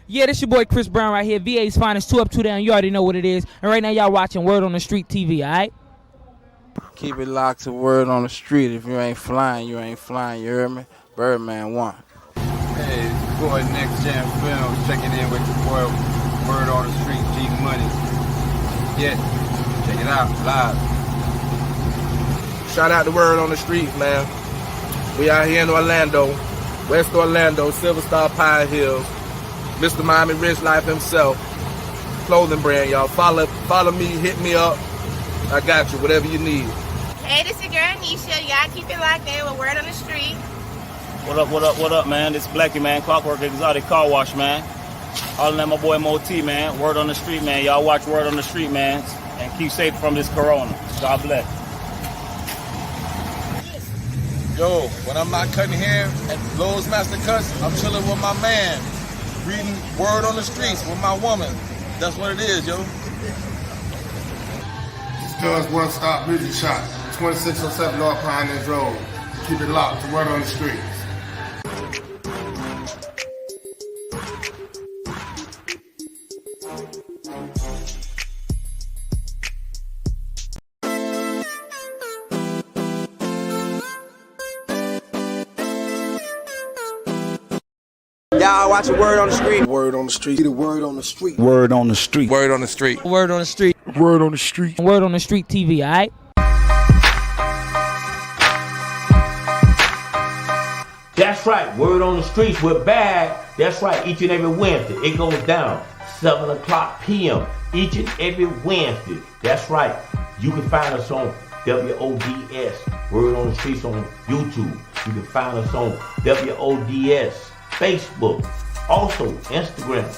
Yeah, this your boy Chris Brown right here. VA's finest, 2 up, 2 down. You already know what it is. And right now y'all watching Word on the Street TV, alright? Keep it locked to Word on the Street. If you ain't flying, you ain't flying. You heard me? Birdman 1. Hey, it's your boy Next Gen Films checking in with your boy Word on the Street, G Money. Yeah, check it out, live. Shout out to Word on the Street, man. We out here in Orlando, West Orlando, Silver Star Pine Hills. Mr. Miami Rich Life himself. Clothing brand, y'all. Follow me, hit me up. I got you, whatever you need. Hey, this your girl Nisha. Y'all keep it locked in with Word on the Street. What up, man? This Blackie, man. Clockwork Exotic Car Wash, man. All in my boy Moti, man. Word on the Street, man. Y'all watch Word on the Street, man. And keep safe from this corona. God bless. Yo, when I'm not cutting hair at Lowe's Master Cuts, I'm chilling with my man. Reading Word on the Streets with my woman. That's what it is, yo. Does One Stop Music Shop, 2607 North Pioneers Road. Keep it locked to Word on the Streets. Y'all watching Word on the Street. Word on the Street. The Word on the Street. Word on the Street. Word on the Street. Word on the Street. Word on the Street. Word on the Street TV, alright? That's right, Word on the Streets, we're back. That's right, each and every Wednesday. It goes down 7 o'clock p.m. each and every Wednesday. That's right. You can find us on WODS, Word on the Streets on YouTube. You can find us on WODS, Facebook, also Instagram.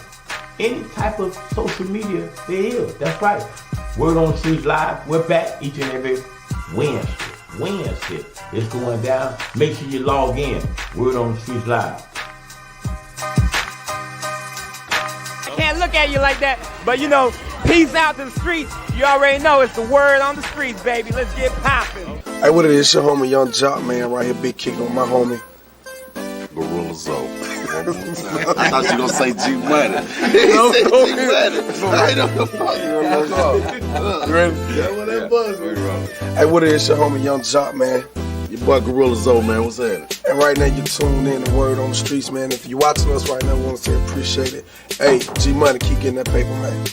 Any type of social media there is. That's right. Word on the Streets Live. We're back each and every Wednesday. It's going down. Make sure you log in. Word on the Streets Live. I can't look at you like that, but you know, peace out to the streets. You already know it's the Word on the Streets, baby. Let's get popping. Hey, what it is? Your homie Young Jock, man, right here. Big kick on my homie. Gorilla Zoe. I thought you were going to say G Money. He said G Money. I know the fuck. You ready? Yeah, what that buzz was. Hey, what it is? Your homie Young Jock, man. Your boy Gorilla Zoe, man. What's that? And right now, you tuned in to Word on the Streets, man. If you're watching us right now, I want to say appreciate it. Hey, G Money, keep getting that paper, man.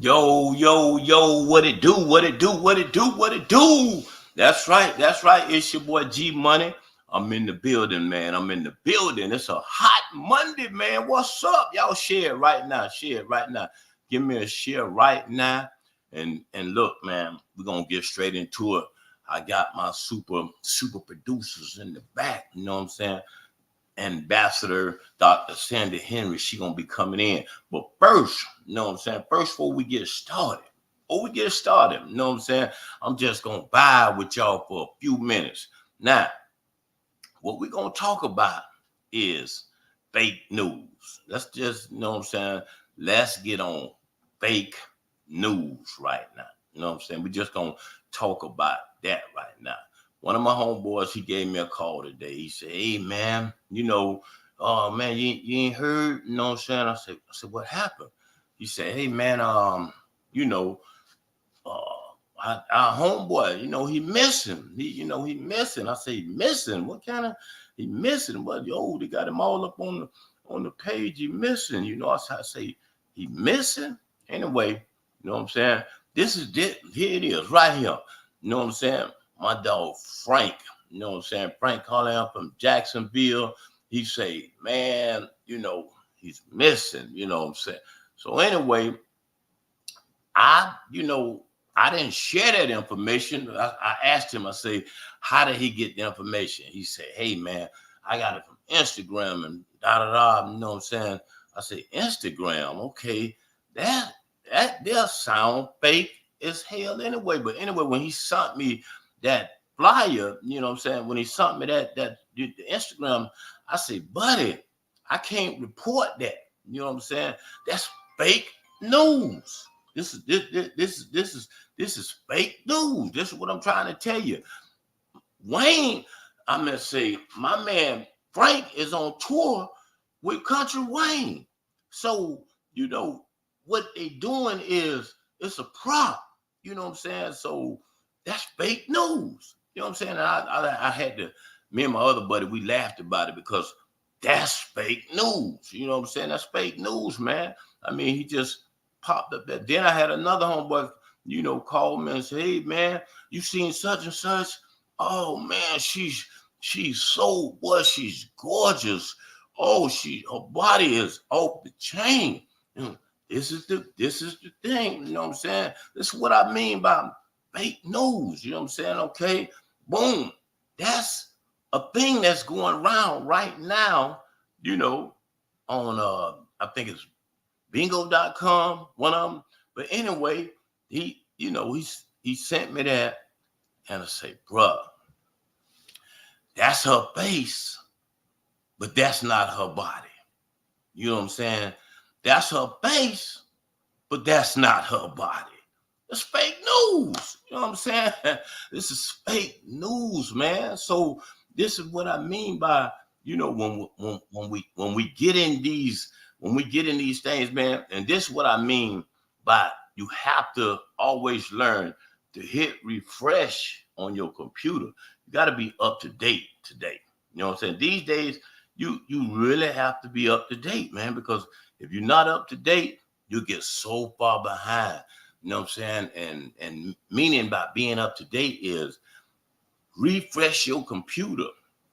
Yo, what it do? That's right. It's your boy G Money. I'm in the building, man. It's a hot Monday, man. What's up? Y'all share it right now. Give me a share right now. And look, man, we're gonna get straight into it. I got my super producers in the back, you know what I'm saying? Ambassador Dr. Sandy Henry, she gonna be coming in. But first, you know what I'm saying? Before we get started, you know what I'm saying? I'm just gonna vibe with y'all for a few minutes. Now, what we're gonna talk about is fake news. Let's just, you know what I'm saying? Let's get on fake news right now. You know what I'm saying? We're just gonna talk about that right now. One of my homeboys, he gave me a call today. He said, hey, man, you know, man, you ain't heard, you know what I'm saying? I said, what happened? He said, hey, man, you know, our homeboy, you know, he missing. He missing. I say, missing? What kind of, he missing? Well, yo, they got him all up on the page. He missing. You know, I say, he missing? Anyway, you know what I'm saying? This is it. Here it is, right here. You know what I'm saying? My dog Frank, you know what I'm saying? Frank calling out from Jacksonville. He say, man, you know, he's missing, you know what I'm saying? So anyway, I didn't share that information. I asked him, I say, how did he get the information? He said, hey, man, I got it from Instagram and da-da-da, you know what I'm saying? I say, Instagram, okay, that that they'll sound fake as hell anyway. But anyway, when he sent me that flyer, you know what I'm saying? When he sent me that the Instagram, I said, buddy, I can't report that. You know what I'm saying? That's fake news. This is fake news. This is what I'm trying to tell you. Wayne, I'm gonna say, my man Frank is on tour with Country Wayne. So, you know, what they doing is it's a prop. You know what I'm saying? So that's fake news. You know what I'm saying? And I had to, me and my other buddy, we laughed about it because that's fake news. You know what I'm saying? That's fake news, man. I mean, he just popped up there. Then I had another homeboy, you know, call me and say, hey, man, you seen such and such? Oh, man, she's so what? She's gorgeous. Oh, her body is off the chain. You know, this is the thing. You know what I'm saying? This is what I mean by fake news. You know what I'm saying? Okay, boom. That's a thing that's going around right now, you know, on I think it's bingo.com, one of them. But anyway, he sent me that, and I say, bruh, that's her face, but that's not her body. You know what I'm saying? That's her face, but that's not her body. It's fake news. You know what I'm saying? This is fake news, man. So this is what I mean by, you know, when we get in these things, man, and this is what I mean by you have to always learn to hit refresh on your computer. You got to be up to date today. You know what I'm saying? These days, you really have to be up to date, man, because if you're not up to date, you get so far behind. You know what I'm saying? And meaning by being up to date is refresh your computer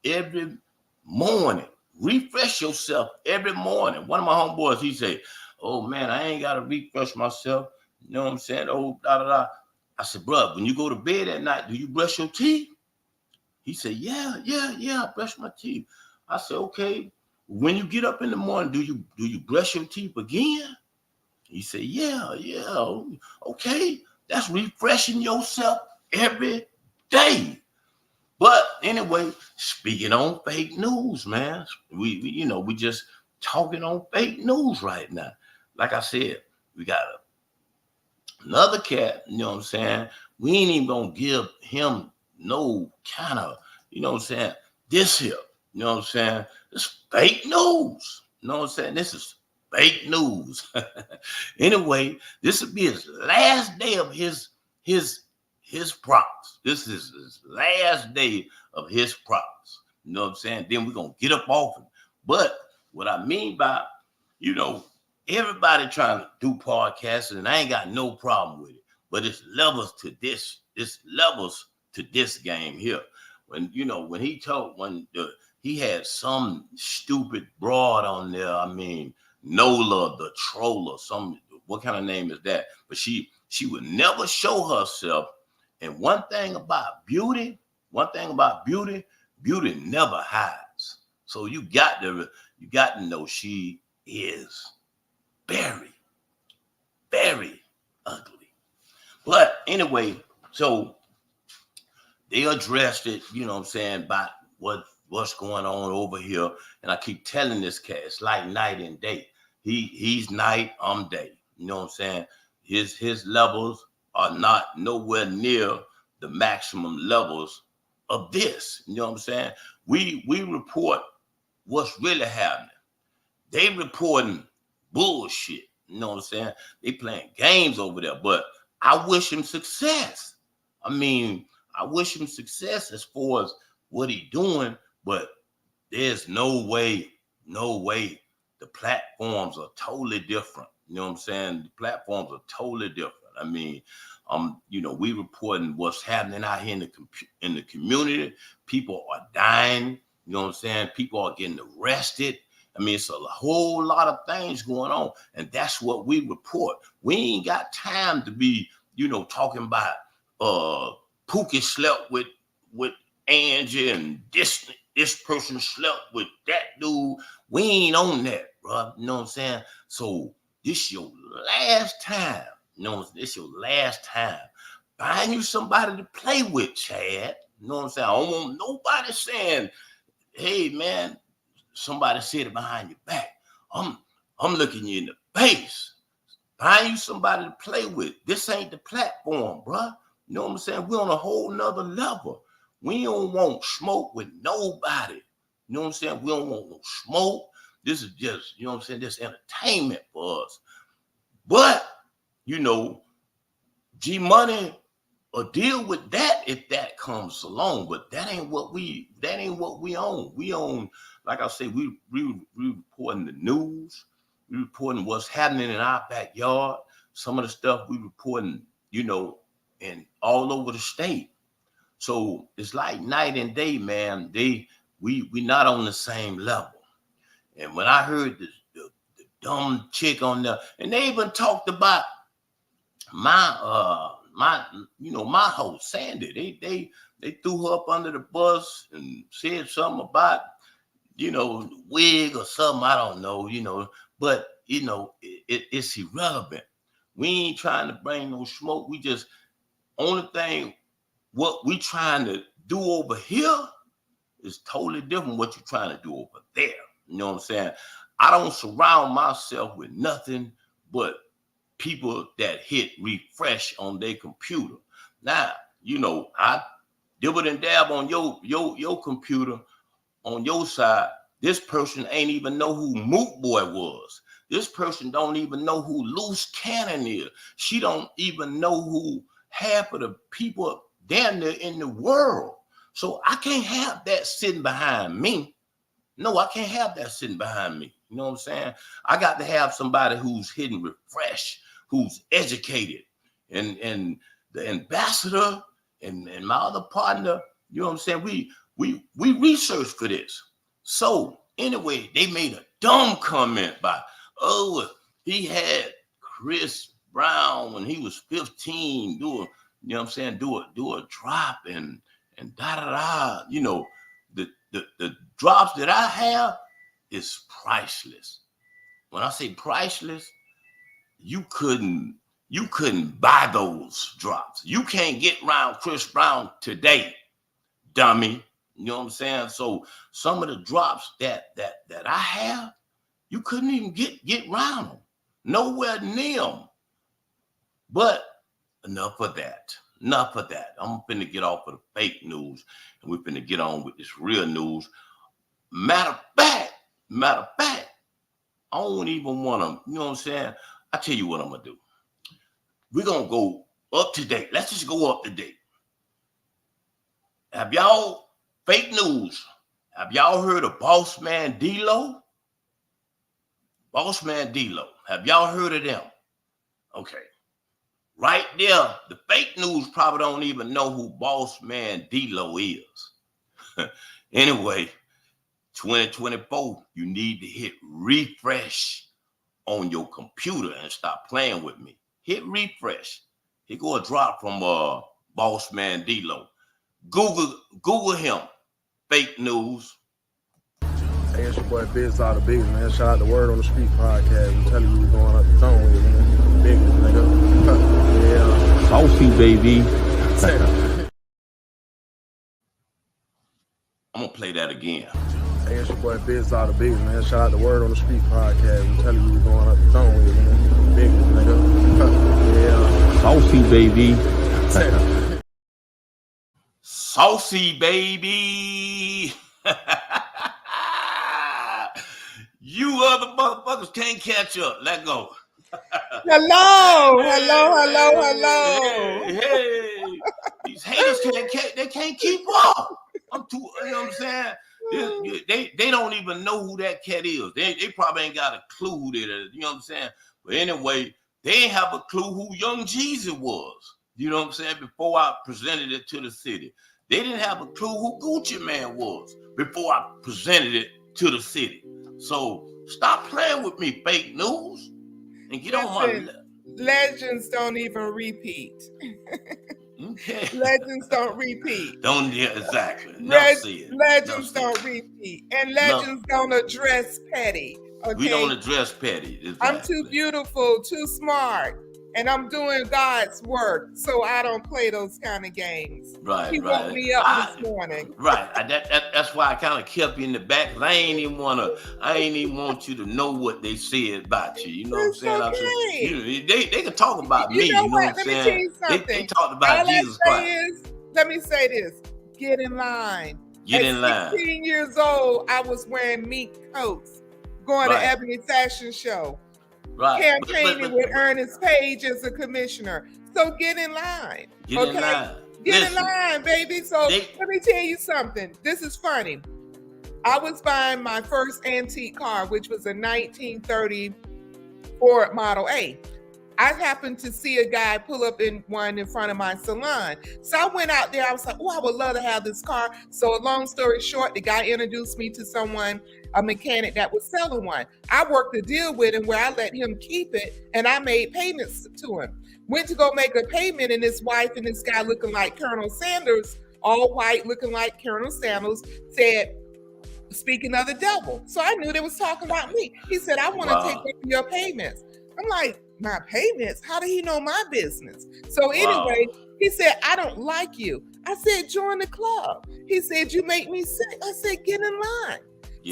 every morning. Refresh yourself every morning. One of my homeboys, he say, oh, man, I ain't got to refresh myself. You know what I'm saying? Oh, da-da-da. I said, bro, when you go to bed at night, do you brush your teeth? He said, yeah, I brush my teeth. I said, okay. When you get up in the morning, do you brush your teeth again? He said, yeah. Okay. That's refreshing yourself every day. But anyway, speaking on fake news, man, we just talking on fake news right now. Like I said, we got another cat, you know what I'm saying? We ain't even gonna give him no kind of, you know what I'm saying, this here, you know what I'm saying? It's fake news. You know what I'm saying? This is fake news. Anyway, this will be his last day of his props. This is his last day of his props. You know what I'm saying? Then we're going to get up off him. But what I mean by, you know, everybody trying to do podcasting, and I ain't got no problem with it. But it's levels to this. It's levels to this game here. When, you know, when he had some stupid broad on there, I mean, Nola the Troller, what kind of name is that? But she would never show herself. And one thing about beauty, beauty never hides. So you got to know she is very, very ugly. But anyway, so they addressed it, you know what I'm saying, about what's going on over here. And I keep telling this cat, it's like night and day. He's night, I'm day. You know what I'm saying? His levels are not nowhere near the maximum levels of this. You know what I'm saying? We report what's really happening. They reporting bullshit. You know what I'm saying? They playing games over there. But I wish him success. I mean, I wish him success as far as what he doing, but there's no way. The platforms are totally different. You know what I'm saying? The platforms are totally different. I mean, you know, we reporting what's happening out here in the community. People are dying. You know what I'm saying? People are getting arrested. I mean, it's a whole lot of things going on, and that's what we report. We ain't got time to be, you know, talking about Pookie slept with Angie and this person slept with that dude. We ain't on that, bro. You know what I'm saying? So this your last time. You know, this your last time. Find you somebody to play with, Chad. You know what I'm saying? I don't want nobody saying, hey, man, somebody said it behind your back. I'm looking you in the face. Find you somebody to play with. This ain't the platform, bruh. You know what I'm saying? We're on a whole nother level. We don't want smoke with nobody. You know what I'm saying? We don't want no smoke. This is just, you know what I'm saying, this entertainment for us. But, you know, G Money will deal with that if that comes along. But that ain't what we own. We own, like I say, we reporting the news. We reporting what's happening in our backyard. Some of the stuff we reporting, you know, and all over the state. So it's like night and day, man. We not on the same level. And when I heard the dumb chick on there, and they even talked about my host, Sandy. They threw her up under the bus and said something about, you know, wig or something. I don't know, you know, but you know, it's irrelevant. We ain't trying to bring no smoke. We just, only thing what we trying to do over here is totally different from what you're trying to do over there. You know what I'm saying? I don't surround myself with nothing but people that hit refresh on their computer. Now, you know, I dibble and dab on your computer on your side. This person ain't even know who Moot Boy was. This person don't even know who Loose Cannon is. She don't even know who half of the people damn near in the world. So I can't have that sitting behind me. No, I can't have that sitting behind me. You know what I'm saying? I got to have somebody who's hitting refresh, who's educated. And the ambassador and my other partner, you know what I'm saying? We researched for this. So anyway, they made a dumb comment by, oh, he had Chris Brown when he was 15 do a, you know what I'm saying, do a drop and da-da-da. You know, the drops that I have is priceless. When I say priceless, you couldn't buy those drops. You can't get around Chris Brown today, dummy. You know what I'm saying? So some of the drops that I have, you couldn't even get around them. Nowhere near them. But enough of that. Enough of that. I'm finna get off of the fake news and we're finna get on with this real news. Matter of fact, I don't even want to, you know what I'm saying? I tell you what I'm gonna do. We're gonna go up to date. Let's just go up to date. Have y'all, fake news, have y'all heard of Boss Man D-Lo? Boss Man D-Lo. Have y'all heard of them? Okay. Right there, the fake news probably don't even know who Boss Man D-Lo is. Anyway, 2024, you need to hit refresh on your computer and stop playing with me. Hit refresh. Here go a drop from Boss Man D-Lo. Google him. Fake news. Hey, it's your boy Biz All the Biggest, man. Shout out to Word on the Street podcast. I'm telling you, we're going up the tone with it, man. Biggest, nigga. Yeah. Saucy, baby. I'm going to play that again. Hey, it's your boy Biz All the Biggest, man. Shout out to Word on the Street podcast. I'm telling you, we're going up the tone with it, man. Biggest, nigga. Yeah. Saucy, baby. Saucy, baby. You other motherfuckers can't catch up. Let go. Hello. Hey. These haters can't keep up. I'm too, you know what I'm saying? They don't even know who that cat is. They probably ain't got a clue who that is. You know what I'm saying? But anyway, they ain't have a clue who Young Jeezy was. You know what I'm saying? Before I presented it to the city. They didn't have a clue who Gucci Man was before I presented it to the city. So stop playing with me, fake news, and get on my. Legends don't even repeat. Okay. Legends don't repeat. Don't, yeah, exactly. Legends don't repeat, and legends don't address petty. We Okay? don't address petty. It's I'm like- too beautiful, too smart, and I'm doing God's work, so I don't play those kind of games. Right, He right. woke me up this morning. Right. That's why I kind of kept you in the back. 'Cause I ain't even want you to know what they said about you. You know what I'm saying? I said, they can talk about me. You know You know what? what I'm Let me tell saying? you They something. talked about All Jesus I Christ. say is, let me say this: get in line. Get At in line. 16 years old, I was wearing mink coats, going Right. to Ebony Fashion Show, Right. campaigning with Ernest Page as a commissioner. So get in line. Get in line. Get Listen, in line, baby. So let me tell you something. This is funny. I was buying my first antique car, which was a 1930 Ford Model A. I happened to see a guy pull up in one in front of my salon. So I went out there. I was like, oh, I would love to have this car. So long story short, the guy introduced me to someone, a mechanic that was selling one. I worked a deal with him where I let him keep it and I made payments to him. Went to go make a payment, and his wife and this guy looking like Colonel Sanders, all white, looking like Colonel Sanders, said, speaking of the devil. So I knew they was talking about me. He said, I want to take up your payments. I'm like, my payments? How did he know my business? So anyway, he said, I don't like you. I said, join the club. He said, you make me sick. I said, get in line.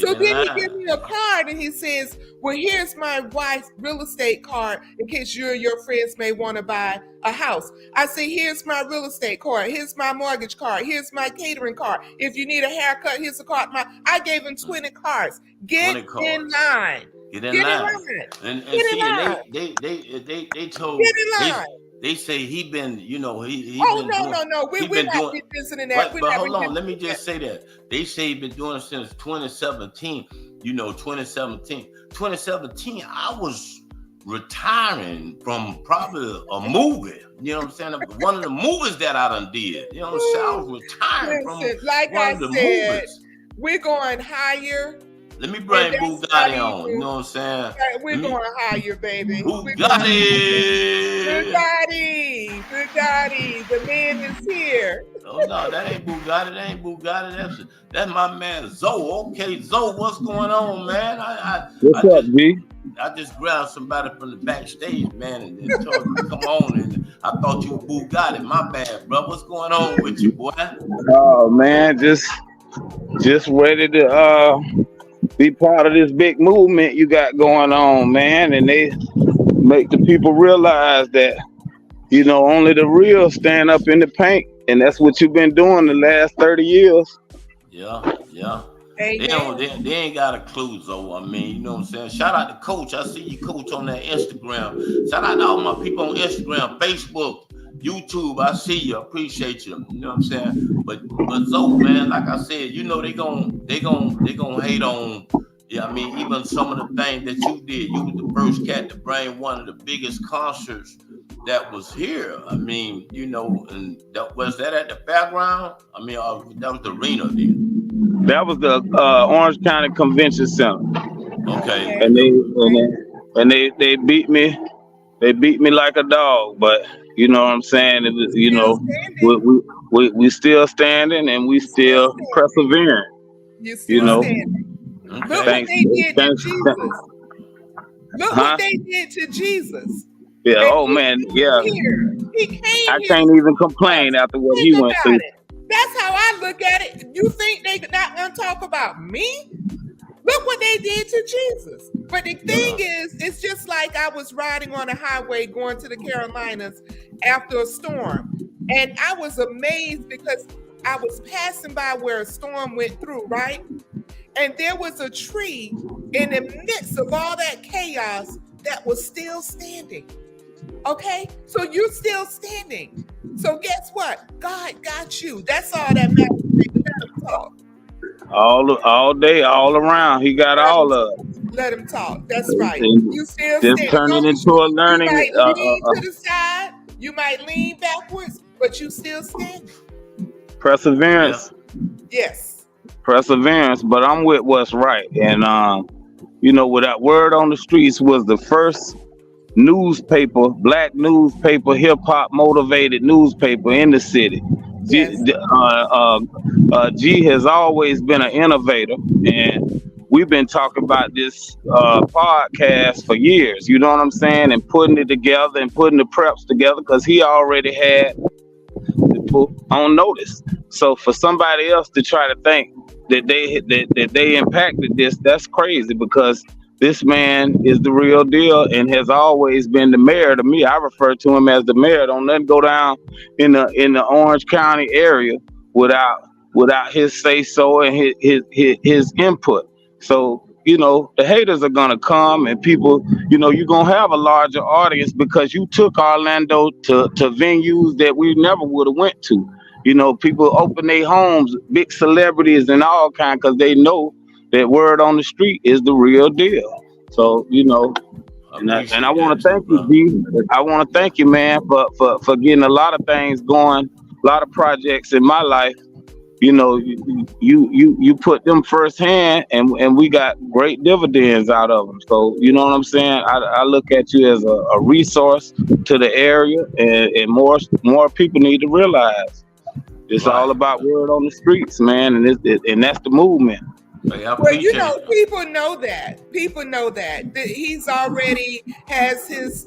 So then he gives me a card and he says, well, here's my wife's real estate card in case you or your friends may want to buy a house. I say, here's my real estate card. Here's my mortgage card. Here's my catering card. If you need a haircut, here's a card. I gave him 20 cards. Get in line. Get in line. And see, they told Get in line. They say he been, you know, he Oh, been no, doing, no. We're not revisiting that. But hold on, let me just say that. They say he been doing it since 2017. You know, 2017. 2017, I was retiring from probably a movie. You know what I'm saying? One of the movies that I done did. You know what I'm saying? I was retiring from like one I of the said, movies. We're going higher. Let me bring Bugatti on. You know what I'm saying? We're going higher, baby. Bugatti. The man is here. Oh no, that ain't Bugatti. That's my man Zoe. Okay, Zoe, what's going on, man? What's up, G? I just grabbed somebody from the backstage, man, and told him to come on. And I thought you were Bugatti. My bad, bro. What's going on with you, boy? Oh man, just ready to be part of this big movement you got going on, man. And they make the people realize that, you know, only the real stand up in the paint. And that's what you've been doing the last 30 years. Yeah. They ain't got a clue, though. I mean, you know what I'm saying? Shout out to Coach. I see you, Coach, on that Instagram. Shout out to all my people on Instagram, Facebook, YouTube. I see you. I appreciate you. You know what I'm saying? But Zoe, man, like I said, you know they gon' hate on. Yeah, I mean, even some of the things that you did. You was the first cat to bring one of the biggest concerts that was here. I mean, you know, and was that at the fairground? I mean, that was the arena then. That was the Orange County Convention Center. Okay. And they beat me. They beat me like a dog, but you know what I'm saying? It was, you know, we still standing and we still persevering. You know. Look what they did to Jesus. Look what they did to Jesus. Yeah. Oh man. Yeah. He came I can't even complain after what he went through. That's how I look at it. You think they not gonna talk about me? Look what they did to Jesus. But the thing is, it's just like I was riding on a highway going to the Carolinas after a storm. And I was amazed because I was passing by where a storm went through, right? And there was a tree in the midst of all that chaos that was still standing. Okay? So you're still standing. So guess what? God got you. That's all that matters. Let him talk. All day, all around. He got all of it. Let him talk. That's right. And You still just standing. turn it into a learning. You might lean to the side. You might lean backwards, but you still standing. Perseverance. Yes. Perseverance. But I'm with what's right. And you know, with that Word on the Streets was the first newspaper, black newspaper, hip hop motivated newspaper in the city. Yes. G has always been an innovator, and we've been talking about this podcast for years. You know what I'm saying? And putting it together and putting the preps together because he already had people on notice. So for somebody else to try to think that they impacted this, that's crazy because this man is the real deal and has always been the mayor to me. I refer to him as the mayor. Don't let him go down in the Orange County area without his say so and his input. So, you know, the haters are gonna come and people, you know, you're gonna have a larger audience because you took Orlando to venues that we never would have went to. You know, people open their homes, big celebrities and all kind, because they know that word on the street is the real deal. So, you know, and I want to thank you, B. I want to thank you, man, for getting a lot of things going, a lot of projects in my life. You know, you put them firsthand, and we got great dividends out of them. So, you know what I'm saying? I look at you as a resource to the area, and more people need to realize it's all about word on the streets, man, and that's the movement. Well, you know, people know that. People know that he's already has his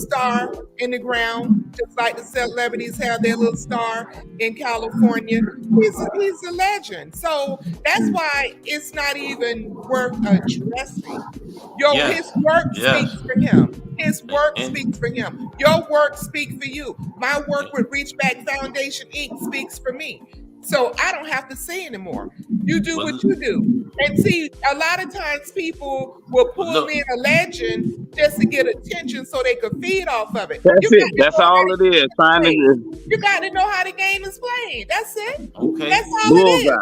star in the ground, just like the celebrities have their little star in California. He's a legend. So that's why it's not even worth addressing. His work speaks for him. His work speaks for him. Your work speaks for you. My work with Reach Back Foundation Inc. speaks for me. So I don't have to say anymore. You do what you do. And see, a lot of times people will pull in a legend just to get attention so they could feed off of it. That's it. That's all it is. You got to know how the game is played. That's it. Okay. That's all it is.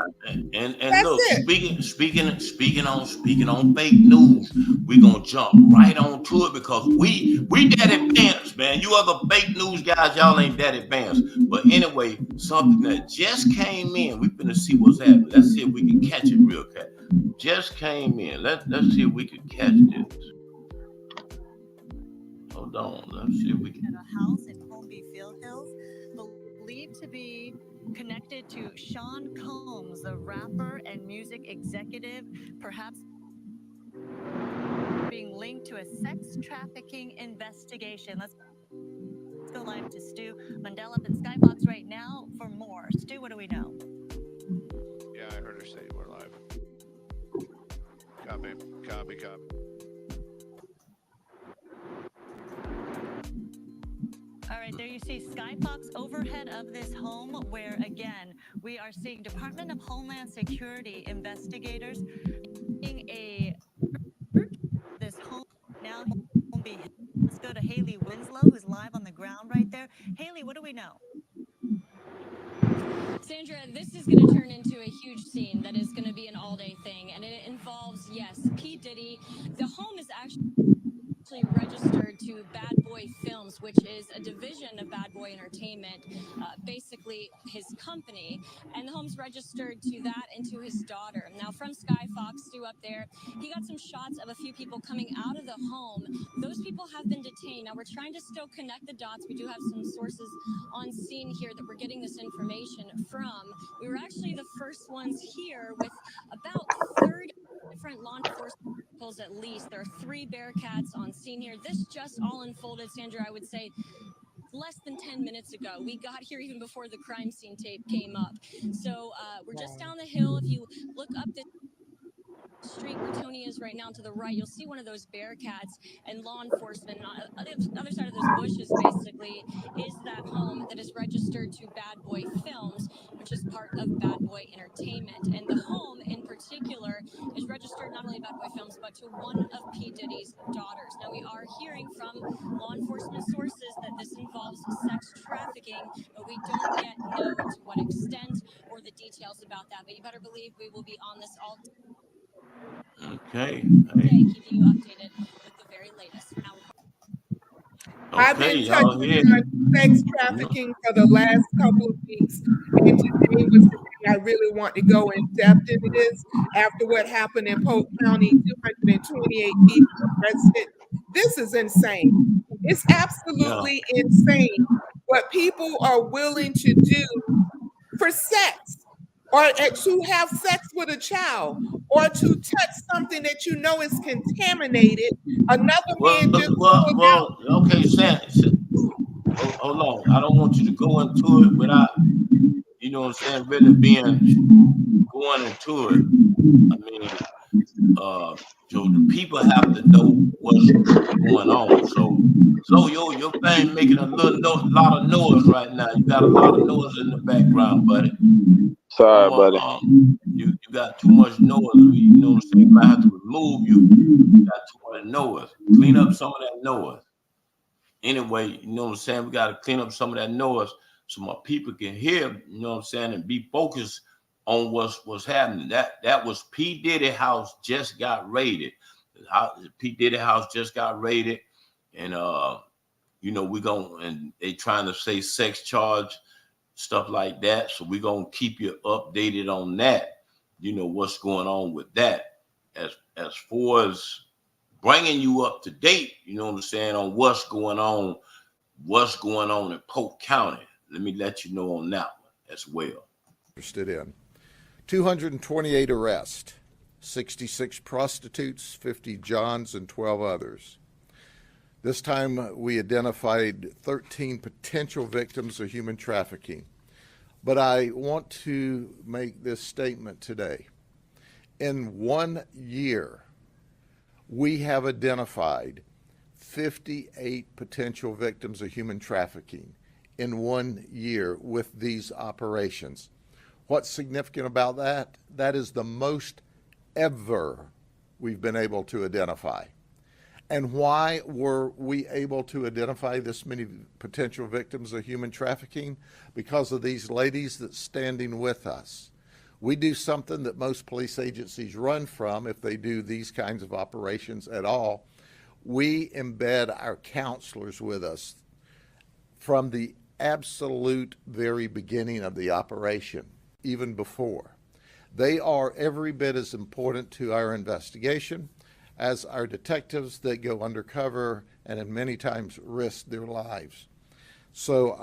And That's look, it. speaking on fake news, we're gonna jump right on to it because we that advanced, man. You other fake news guys, y'all ain't that advanced. But anyway, something that just came in, we finna see what's happening. Let's see if we can catch it real quick. Just came in. Let's see if we can catch this. Hold on. Let's see if we can. At a house in Holmby Field Hills, believed to be connected to Sean Combs, the rapper and music executive, perhaps being linked to a sex trafficking investigation. Let's go live to Stu Mundell up in Skybox right now for more. Stu, what do we know? Yeah, I heard her say we're live. Copy. All right, there you see Skybox overhead of this home where, again, we are seeing Department of Homeland Security investigators seeing this home now. Let's go to Haley Winslow, who's live on the ground right there. Haley, what do we know? Sandra, this is going to turn into a huge scene that is going to be an all-day thing, and it involves, yes, P. Diddy. The home is actually registered to Bad Boy Films, which is a division of Bad Boy Entertainment, basically his company, and the home's registered to that and to his daughter. Now, from Sky Fox, Stu up there, he got some shots of a few people coming out of the home. Those people have been detained. Now, we're trying to still connect the dots. We do have some sources on scene here that we're getting this information from. We were actually the first ones here with about 30 different law enforcement vehicles at least. There are 3 Bearcats on scene here. This just all unfolded, Sandra, I would say, less than 10 minutes ago. We got here even before the crime scene tape came up. So we're just down the hill. If you look up the street where Tony is right now to the right, you'll see one of those Bearcats and law enforcement. On the other side of those bushes, basically, is that home that is registered to Bad Boy Films, which is part of Bad Boy Entertainment. And the home in particular is registered not only Bad Boy Films, but to one of P. Diddy's daughters. Now, we are hearing from law enforcement sources that this involves sex trafficking, but we don't yet know to what extent or the details about that. But you better believe we will be on this all day. Okay. Keeping you updated with the very latest. I've been touching on sex trafficking for the last couple of weeks, and today was the day I really want to go in depth into this. After what happened in Polk County, 228 people arrested. This is insane. It's absolutely insane what people are willing to do for sex. or to have sex with a child, or to touch something that you know is contaminated. Another man just pulled out. Okay, Sam. Hold on. I don't want you to go into it without, you know what I'm saying, really going into it. I mean, so the people have to know what's going on. So your thing making a lot of noise right now. You got a lot of noise in the background, buddy. Sorry, buddy. You got too much noise. You know what I'm saying? You might have to remove you. You got too much noise. Clean up some of that noise. Anyway, you know what I'm saying? We got to clean up some of that noise so my people can hear, you know what I'm saying, and be focused on what's happening. That was P. Diddy house just got raided. P. Diddy house just got raided, and you know, and they trying to say sex charge, stuff like that. So we're gonna keep you updated on that. You know what's going on with that. As far as bringing you up to date, you know what I'm saying, on what's going on in Polk County. Let me let you know on that one as well. Interested in 228 arrests, 66 prostitutes, 50 Johns, and 12 others. This time we identified 13 potential victims of human trafficking. But I want to make this statement today. In 1 year, we have identified 58 potential victims of human trafficking in 1 year with these operations. What's significant about that? That is the most ever we've been able to identify. And why were we able to identify this many potential victims of human trafficking? Because of these ladies that's standing with us. We do something that most police agencies run from if they do these kinds of operations at all. We embed our counselors with us from the absolute very beginning of the operation, even before. They are every bit as important to our investigation as our detectives that go undercover and in many times risk their lives. So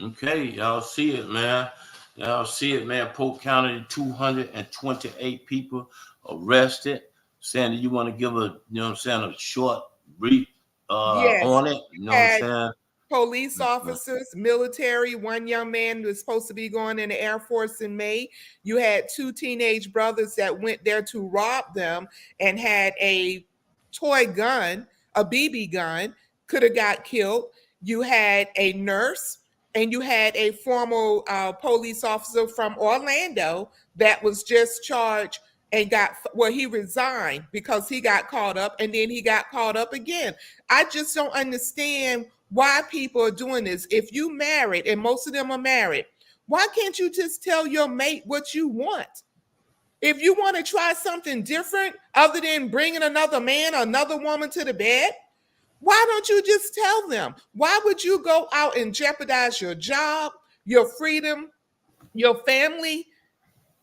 Okay, y'all see it, man. Y'all see it, man. Polk County, 228 people arrested. Sandy, you want to give a, you know what I'm saying, a short brief on it? You know what I'm saying? Police officers, military, one young man was supposed to be going in the Air Force in May. You had 2 teenage brothers that went there to rob them and had a toy gun, a BB gun, could have got killed. You had a nurse and you had a former police officer from Orlando that was just charged and he resigned because he got caught up and then he got caught up again. I just don't understand why people are doing this. If you married, and most of them are married, why can't you just tell your mate what you want? If you want to try something different other than bringing another man or another woman to the bed, why don't you just tell them? Why would you go out and jeopardize your job, your freedom, your family,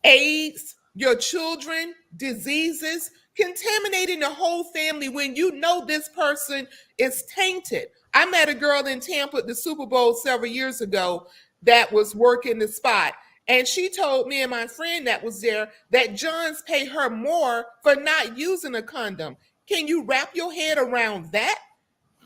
AIDS, your children, diseases, contaminating the whole family when you know this person is tainted? I met a girl in Tampa at the Super Bowl several years ago that was working the spot. And she told me and my friend that was there that Johns pay her more for not using a condom. Can you wrap your head around that?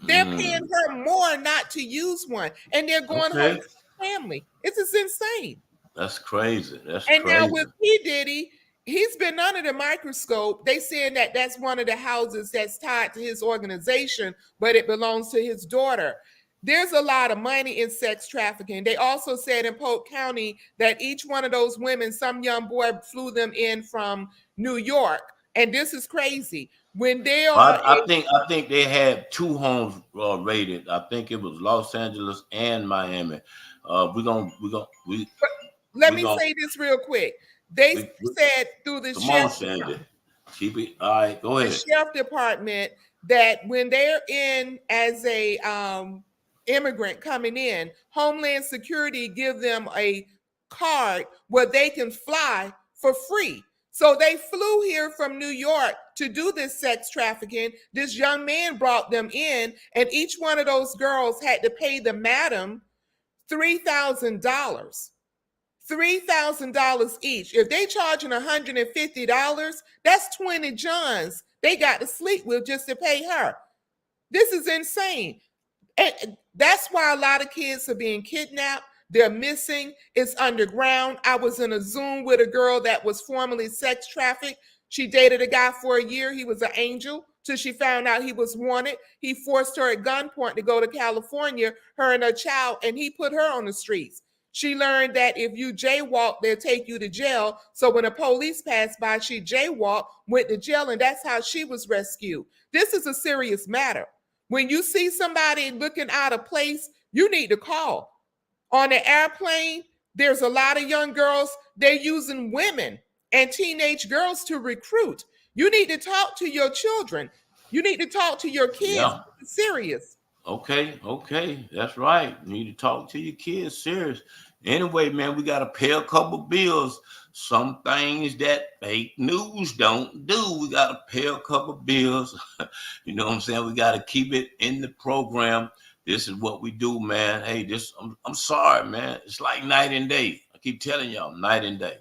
They're paying her more not to use one. And they're going home to the family. It's just insane. That's crazy. And now with P. Diddy, he's been under the microscope. They saying that that's one of the houses that's tied to his organization, but it belongs to his daughter. There's a lot of money in sex trafficking. They also said in Polk County that each one of those women, some young boy flew them in from New York. And this is crazy. When they are, I think they had 2 homes raided. I think it was Los Angeles and Miami. Let me say this real quick. They said through the sheriff, keep it. All right, go ahead. The sheriff department that when they're in as a immigrant coming in, Homeland Security give them a card where they can fly for free. So they flew here from New York to do this sex trafficking. This young man brought them in, and each one of those girls had to pay the madam $3,000. $3,000 each. If they charging $150, that's 20 Johns they got to sleep with just to pay her. This is insane. And that's why a lot of kids are being kidnapped. They're missing. It's underground. I was in a Zoom with a girl that was formerly sex trafficked. She dated a guy for a year. He was an angel till she found out he was wanted. He forced her at gunpoint to go to California, her and her child, and he put her on the streets. She learned that if you jaywalk, they'll take you to jail. So when the police passed by, she jaywalked, went to jail, and that's how she was rescued. This is a serious matter. When you see somebody looking out of place, you need to call. On the airplane, there's a lot of young girls, they're using women and teenage girls to recruit. You need to talk to your children. You need to talk to your kids. Yeah. It's serious. Okay, that's right. You need to talk to your kids, serious. Anyway, man, we got to pay a couple bills. Some things that fake news don't do. We got to pay a couple bills. You know what I'm saying? We got to keep it in the program. This is what we do, man. Hey, I'm sorry, man. It's like night and day. I keep telling y'all, night and day.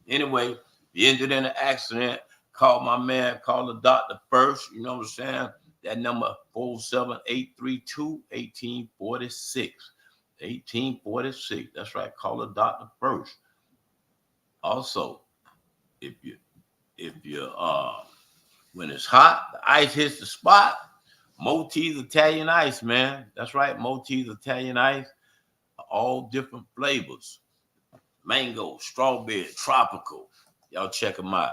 Anyway, you ended in an accident. Call my man. Call the doctor first. You know what I'm saying? That number 47832-1846. 1846. That's right. Call the doctor first. Also, if you when it's hot, the ice hits the spot. Motee's Italian Ice, man. That's right. Motee's Italian Ice. All different flavors. Mango, strawberry, tropical. Y'all check them out.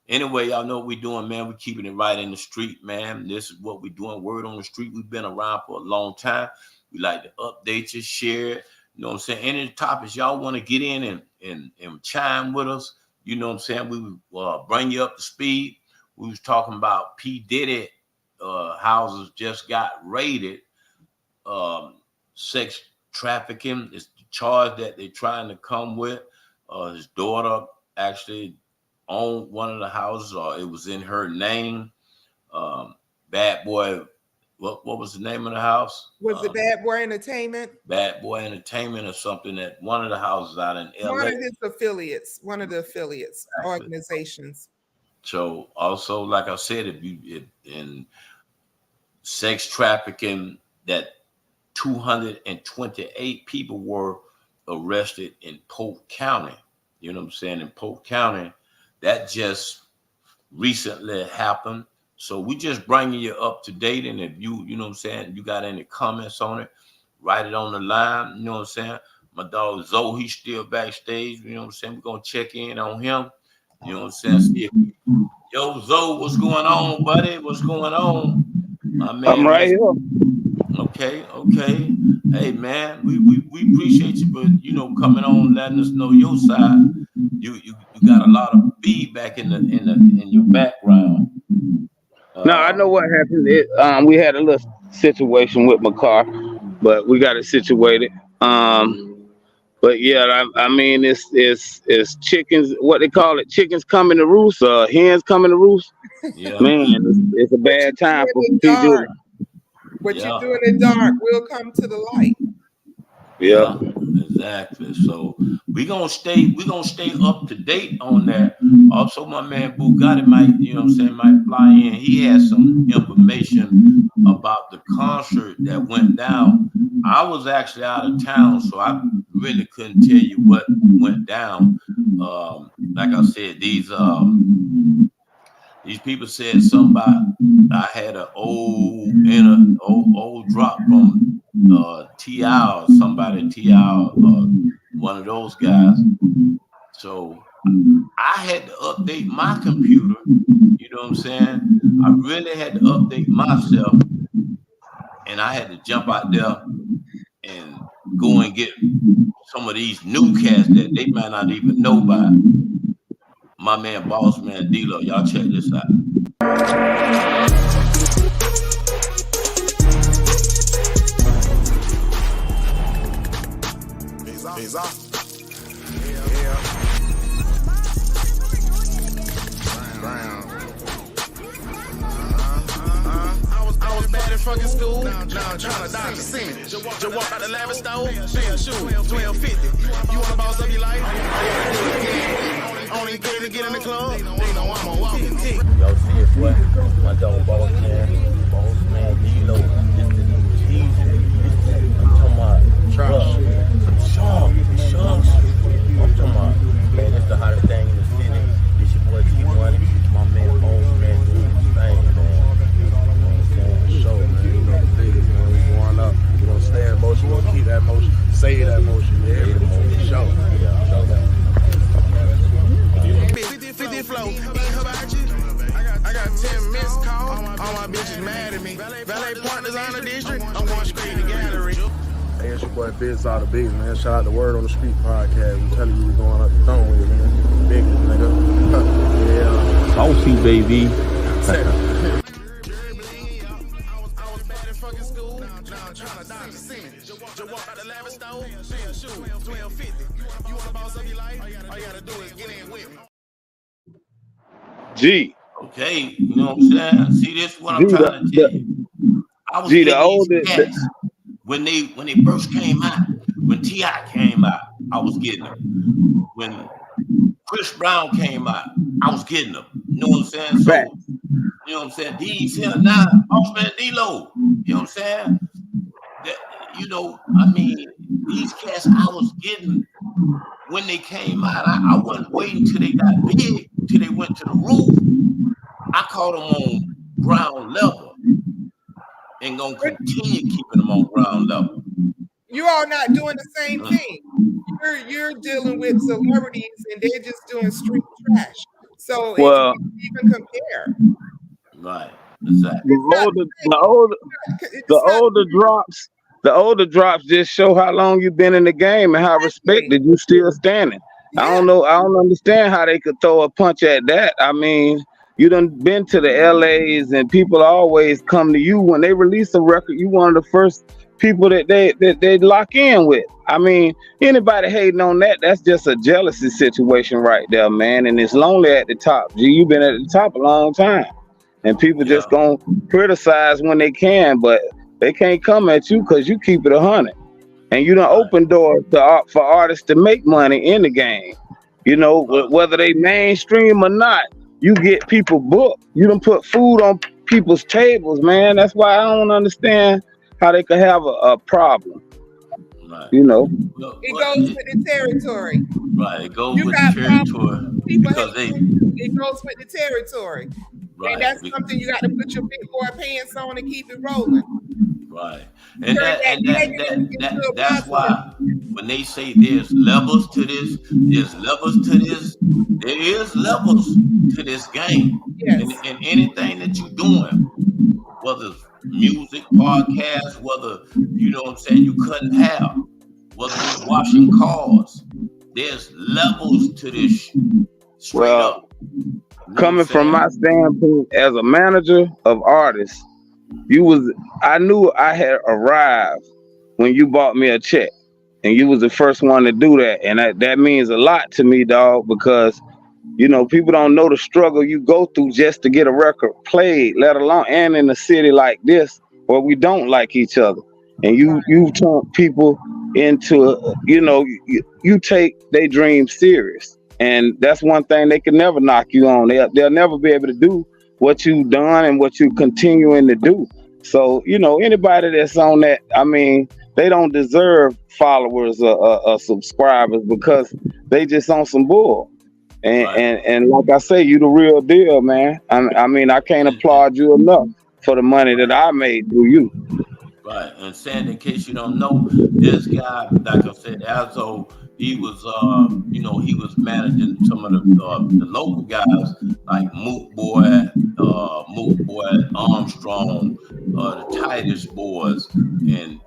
Anyway, y'all know what we're doing, man. We're keeping it right in the street, man. This is what we're doing. Word on the street. We've been around for a long time. We like to update you, share it. You know what I'm saying? Any topics y'all want to get in and chime with us, you know what I'm saying? We will bring you up to speed. We was talking about P. Diddy houses just got raided. Sex trafficking is the charge that they're trying to come with. His daughter actually owned one of the houses, or it was in her name. Bad Boy, what was the name of the house? Was it Bad Boy Entertainment? Bad Boy Entertainment or something, at one of the houses out in LA. One of his affiliates, exactly. Organizations. So also, like I said, if in sex trafficking, that 228 people were arrested in Polk County. You know what I'm saying? In Polk County, that just recently happened. So we just bringing you up to date. And if you know what I'm saying, you got any comments on it, write it on the line. You know what I'm saying? My dog Zoe, he's still backstage. You know what I'm saying? We're going to check in on him. You know what I'm saying? See yo, Zoe, what's going on, buddy? What's going on? My man, I'm right here. Okay. Hey, man, we appreciate you, but you know, coming on, letting us know your side. You got a lot of feedback in your background. No, I know what happened. We had a little situation with my car, but we got it situated. But yeah, I mean, it's chickens. What they call it? Chickens coming to roost. Hens coming to roost. Yeah. Man, it's a bad time for people. What you do in the dark will come to the light. Yeah, exactly. So we're gonna stay up to date on that. Also, my man Bugatti might, you know what I'm saying, might fly in. He has some information about the concert that went down. I was actually out of town, so I really couldn't tell you what went down. Like I said, these people said something about I had an old drop from T.I. or somebody, T.I. One of those guys. So I had to update my computer. You know what I'm saying? I really had to update myself, and I had to jump out there and go and get some of these new cats that they might not even know about. My man, Boss Man D-Lo, y'all check this out. I was bad at fucking school. Now I'm trying to dodge the cement. Just walk out the lavish store, pair of shoes, $12.50. You wanna boss up your life? Only get to get in the club. They know I'm a walking tick. Y'all see it, boy. My dog boss man, D-Lo. This the new cheese. I'm talking about sharks. I'm talking about, man, this the hottest thing in the city. This your boy G-Money. My man, boss man, doing his thing, man. Show, man. You know the biggest, man. We going up. We gonna stay in motion. We gonna keep that motion. Say that motion, man. Every motion. Show. Yeah, show that. 50 flow. I got 10 missed calls. All my bitches mad at me. Valet partners on the district. I'm going straight to gallery. Hey, it's your boy Biz all the biggest, man. Shout out to Word on the Street podcast. We telling you we going up the throne with it, man. Biggest, nigga. Yeah. Saucy, baby. G. Okay, you know what I'm saying? See, this is what I'm trying to tell you. I was getting these cats when they first came out. When T.I. came out, I was getting them. When Chris Brown came out, I was getting them. You know what I'm saying? So, you know what I'm saying? These here now, Bossman D-Lo. You know what I'm saying? That, you know, I mean, these cats I was getting when they came out. I wasn't waiting till they got big, till they went to the roof. I caught them on ground level and gonna continue keeping them on ground level. You all not doing the same thing. You're dealing with celebrities and they're just doing street trash. So it can't even compare. Right, exactly. The older drops just show how long you've been in the game and how respected you still standing. Yeah. I don't understand how they could throw a punch at that. I mean, you done been to the LAs and people always come to you when they release a record. You one of the first people that they lock in with. I mean, anybody hating on that, that's just a jealousy situation right there, man. And it's lonely at the top. G, you've been at the top a long time. And people just gonna criticize when they can, but they can't come at you because you keep it 100. And you done open doors for artists to make money in the game. You know, whether they mainstream or not, you get people booked. You done put food on people's tables, man. That's why I don't understand how they could have a problem. Right. You know, it goes with the territory. Right, it goes with the territory because it goes with the territory. Right. And that's something you got to put your big boy pants on and keep it rolling. Right. And that's why when they say there's levels to this, there's levels to this, there is levels to this game. Yes. And anything that you're doing, whether it's music, podcast, whether, you know what I'm saying, you cutting hair, whether you're washing cars, there's levels to this straight up. Coming from my standpoint as a manager of artists, I knew I had arrived when you bought me a check, and you was the first one to do that, and that means a lot to me, dog, because you know people don't know the struggle you go through just to get a record played, let alone and in a city like this where we don't like each other, and you turn people into you take their dreams serious. And that's one thing they can never knock you on. They'll never be able to do what you've done and what you're continuing to do. So, you know, anybody that's on that, I mean, they don't deserve followers or subscribers because they just on some bull. And like I say, you the real deal, man. I mean, I can't applaud you enough for the money that I made through you. Right. And saying, in case you don't know, this guy, like I said, Azzo, he was, he was managing some of the local guys like Moot Boy, Armstrong, the Titus Boys, and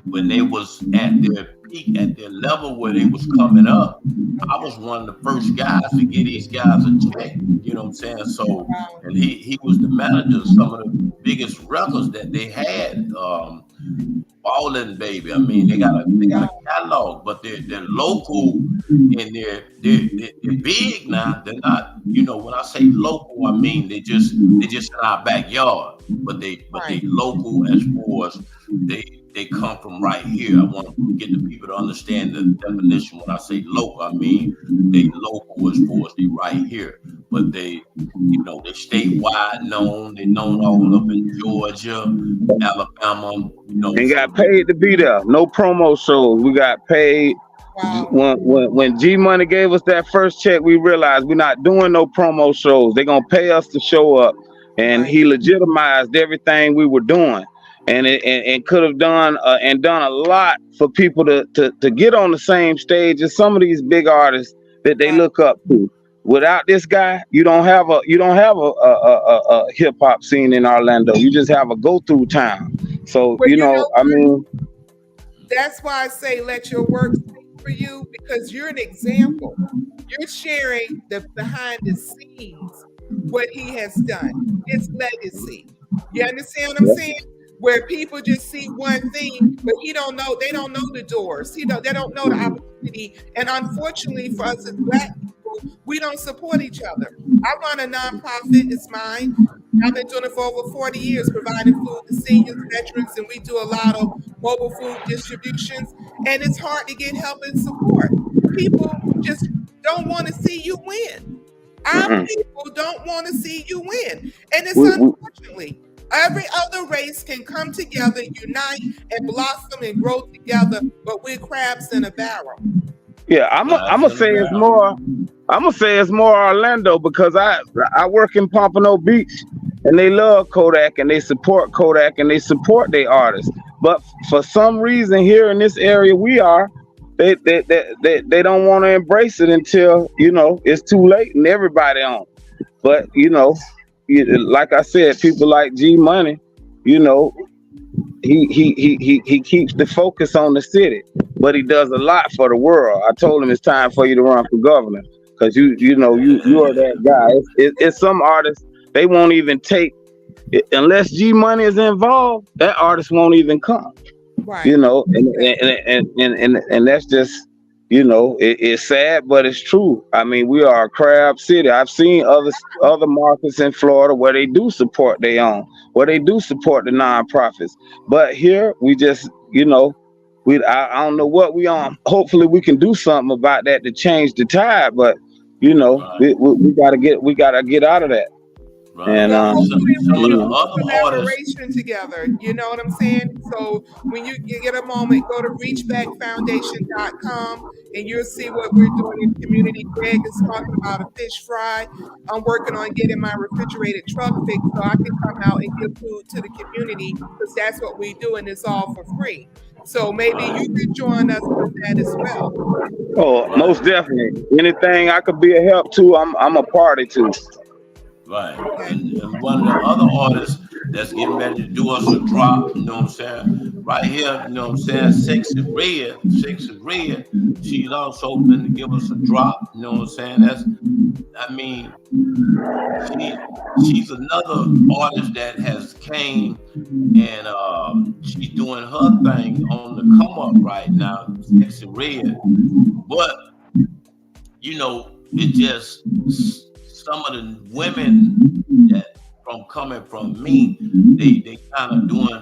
when they was at their peak, at their level where they was coming up, I was one of the first guys to get these guys a check. You know what I'm saying? So, and he was the manager of some of the biggest records that they had. Ballin' Baby. I mean, they got a catalog, but they're local and they're big now. They're not, when I say local, I mean they just in our backyard. they local as far as they come from right here. I want to get the people to understand the definition. When I say local, I mean they local as far as they right here, but they they statewide known. They known all up in Georgia, Alabama. And got paid to be there. No promo shows. We got paid. When G Money gave us that first check, we realized we're not doing no promo shows. They're gonna pay us to show up, and he legitimized everything we were doing, and could have done a lot for people to get on the same stage as some of these big artists that they look up to. Without this guy, you don't have a hip hop scene in Orlando. You just have a go through town. So I mean, that's why I say let your work speak for you, because you're an example. You're sharing the behind the scenes, what he has done, his legacy. You understand what I'm saying? Where people just see one thing, but they don't know the doors. They don't know the opportunity. And unfortunately for us as Black people, we don't support each other. I run a nonprofit, it's mine. I've been doing it for over 40 years, providing food to seniors, veterans, and we do a lot of mobile food distributions. And it's hard to get help and support. People just don't want to see you win. Our people don't want to see you win. And it's unfortunately, every other race can come together, unite, and blossom and grow together, but we're crabs in a barrel. Yeah, I'm gonna say it's more. I'm gonna say it's more Orlando, because I work in Pompano Beach, and they love Kodak, and they support Kodak, and they support their artists. But for some reason here in this area they don't want to embrace it until it's too late and everybody on. But like I said, people like G Money, he keeps the focus on the city, but he does a lot for the world. I told him it's time for you to run for governor, because you are that guy. It's some artists, they won't even take unless G Money is involved. That artist won't even come. Right. And that's just it's sad, but it's true. I mean, we are a crab city. I've seen other markets in Florida where they do support their own, where they do support the nonprofits. But here we just, I don't know what we on. Hopefully we can do something about that to change the tide. But we gotta get out of that. Right. And collaboration together, you know what I'm saying? So when you get a moment, go to reachbackfoundation.com and you'll see what we're doing in the community. Greg is talking about a fish fry. I'm working on getting my refrigerated truck fixed so I can come out and give food to the community, because that's what we do, and it's all for free. So maybe you could join us with that as well. Oh, most definitely. Anything I could be a help to, I'm a party to. Right. And one of the other artists that's getting ready to do us a drop, you know what I'm saying? Right here, you know what I'm saying? Sexy Red. She's also going to give us a drop, you know what I'm saying? She's another artist that has came and she's doing her thing on the come up right now, Sexy Red. But, it just some of the women that coming from me, they kind of doing,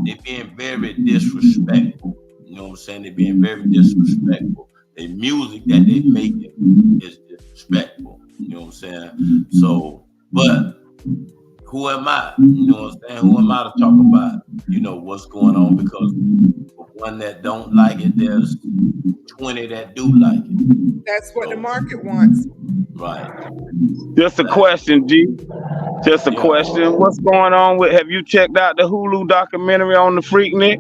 they being very disrespectful. You know what I'm saying? They're being very disrespectful. The music that they making is disrespectful. You know what I'm saying? So, but who am I? You know what I'm saying? Who am I to talk about, what's going on? Because for one that don't like it, there's 20 that do like it. That's what the market wants. Right. Just a question, G. Just a question. What's going on have you checked out the Hulu documentary on the Freaknik?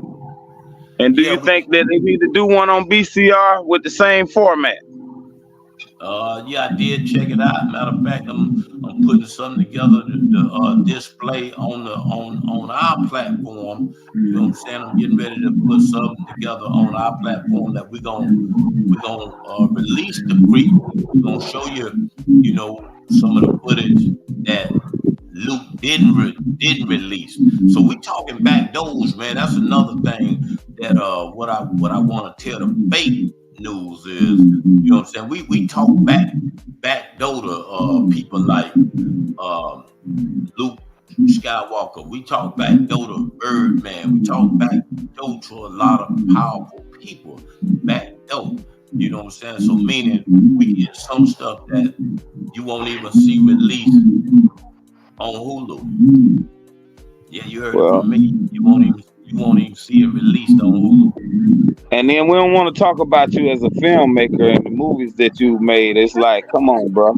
And do you think that they need to do one on BCR with the same format? I did check it out. Matter of fact, I'm putting something together to display on our platform. You know what I'm saying? I'm getting ready to put something together on our platform that we're gonna release the free. We're gonna show you, some of the footage that Luke didn't release. So we talking back doors, man. That's another thing that what I want to tell the fake news is, you know what I'm saying? We talk back door to people like Luke Skywalker. We talk back door to Birdman. We talk back door to a lot of powerful people. Back door. You know what I'm saying? So meaning we get some stuff that you won't even see released on Hulu. Yeah, you heard it from me. You won't even see it released on Hulu. And then we don't want to talk about you as a filmmaker and the movies that you made. It's like, come on, bro.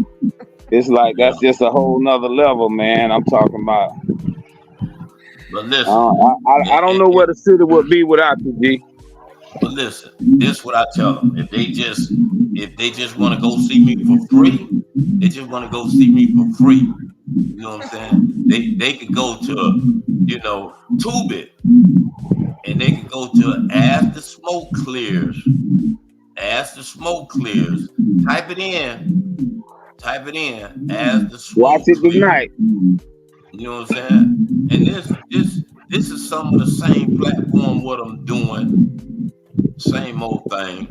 It's like that's just a whole nother level, man. I'm talking about. But listen, I don't know where the city would be without you, G. But listen, this is what I tell them. If they just want to go see me for free, they just want to go see me for free. You know what I'm saying? They could go to, you know, Tubi, and they could go to As the Smoke Clears. As the Smoke Clears. Type it in. As the Smoke Watch it Clears. tonight. You know what I'm saying? And this is some of the same platform what I'm doing. Same old thing.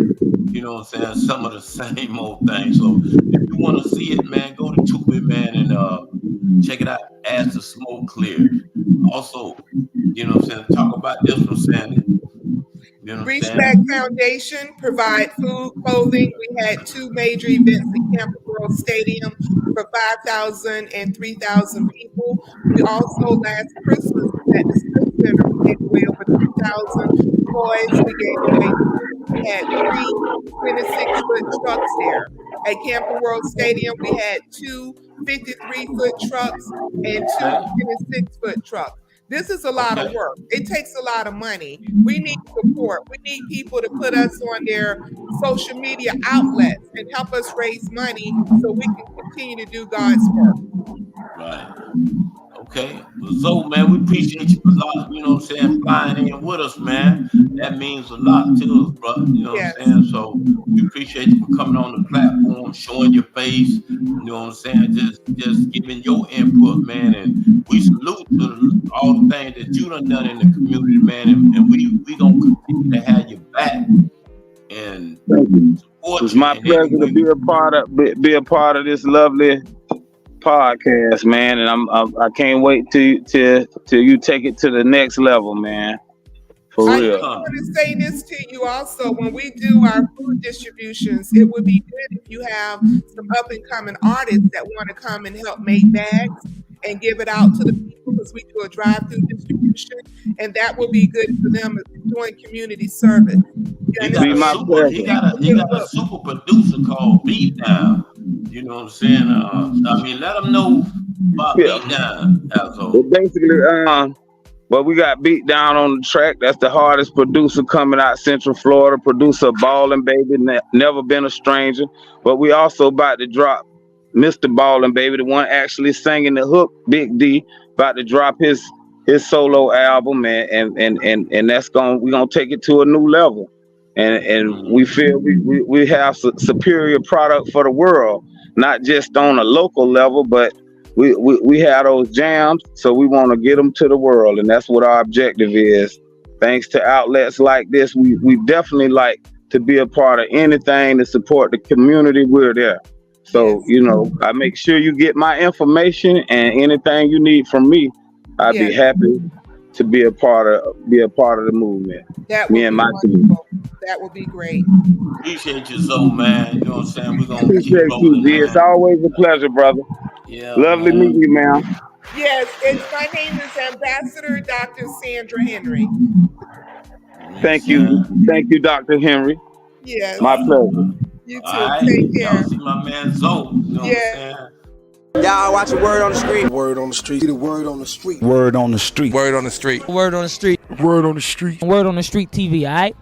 You know what I'm saying? Some of the same old thing. So if you want to see it, man, go to Tubi, man, and check it out as the smoke clears. Also, you know what I'm saying? Talk about this one, Sandy. You know what I'm saying? Reachback Foundation provide food, clothing. We had 2 major events at Campbell World Stadium for 5,000 and 3,000 people. We also last Christmas at the Smith Center we gave away over 3,000 toys. We had 3 26-foot trucks there. At Campbell World Stadium, we had 2 53-foot trucks and 2 26-foot trucks. This is a lot of work. It takes a lot of money. We need support. We need people to put us on their social media outlets and help us raise money so we can continue to do God's work. Right. Okay. So, man, we appreciate you a lot, you know what I'm saying, flying in with us, man. That means a lot to us, brother. You know what I'm saying? So we appreciate you for coming on the platform, showing your face, you know what I'm saying, just giving your input, man. And we salute to all the things that you done in the community, man. And we gonna continue to have your back and support you. It's my pleasure to be a part of this lovely podcast, man, and I can't wait till you take it to the next level, man. For real. I want to say this to you also. When we do our food distributions, it would be good if you have some up and coming artists that want to come and help make bags and give it out to the people, because we do a drive-through distribution, and that will be good for them doing community service. He got a super producer called Beat Down. You know what I'm saying? I mean, let them know about Beat Down. Basically, but we got Beat Down on the track. That's the hardest producer coming out Central Florida. Producer Ballin' Baby, never been a stranger. But we also about to drop Mr. Ballin' Baby, the one actually singing the hook, Big D, about to drop his solo album, and that's we're gonna take it to a new level. And we feel we have superior product for the world, not just on a local level, but we have those jams, so we want to get them to the world, and that's what our objective is. Thanks to outlets like this, we definitely like to be a part of anything to support the community. We're there. So, you know, I make sure you get my information, and anything you need from me, I'd be happy to be a part of the movement. Me and my team. That would be great. Appreciate you so, man. You know what I'm saying? We're gonna Appreciate keep rolling, you, G. It's always a pleasure, brother. Yeah. Lovely meeting you, man. Yes, my name is Ambassador Dr. Sandra Henry. Thank you, Dr. Henry. Yes. My pleasure. You too. All right. Take care. Y'all see my man Zoe. You know what I'm saying? Y'all watching Word on the Street. Word on the street. The word on the street. Word on the street. Word on the street. Word on the street. Word on the street. Word on the Street TV, all right?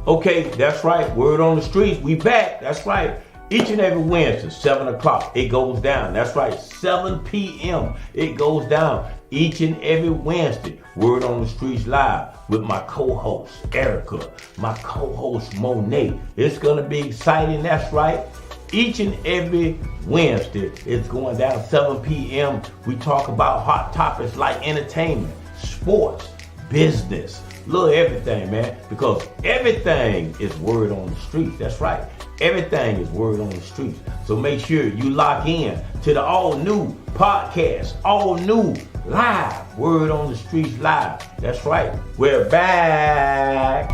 Okay, that's right. Word on the streets. We back. That's right. Each and every Wednesday, 7 o'clock, it goes down. That's right, 7 p.m. It goes down each and every Wednesday. Word on the Streets Live with my co-host, Erica, my co-host, Monet. It's going to be exciting. That's right. Each and every Wednesday, it's going down 7 p.m. We talk about hot topics like entertainment, sports, business, little everything, man, because everything is word on the street. That's right. Everything is word on the street. So make sure you lock in to the all new podcast, all new live, Word on the Streets live. That's right, we're back.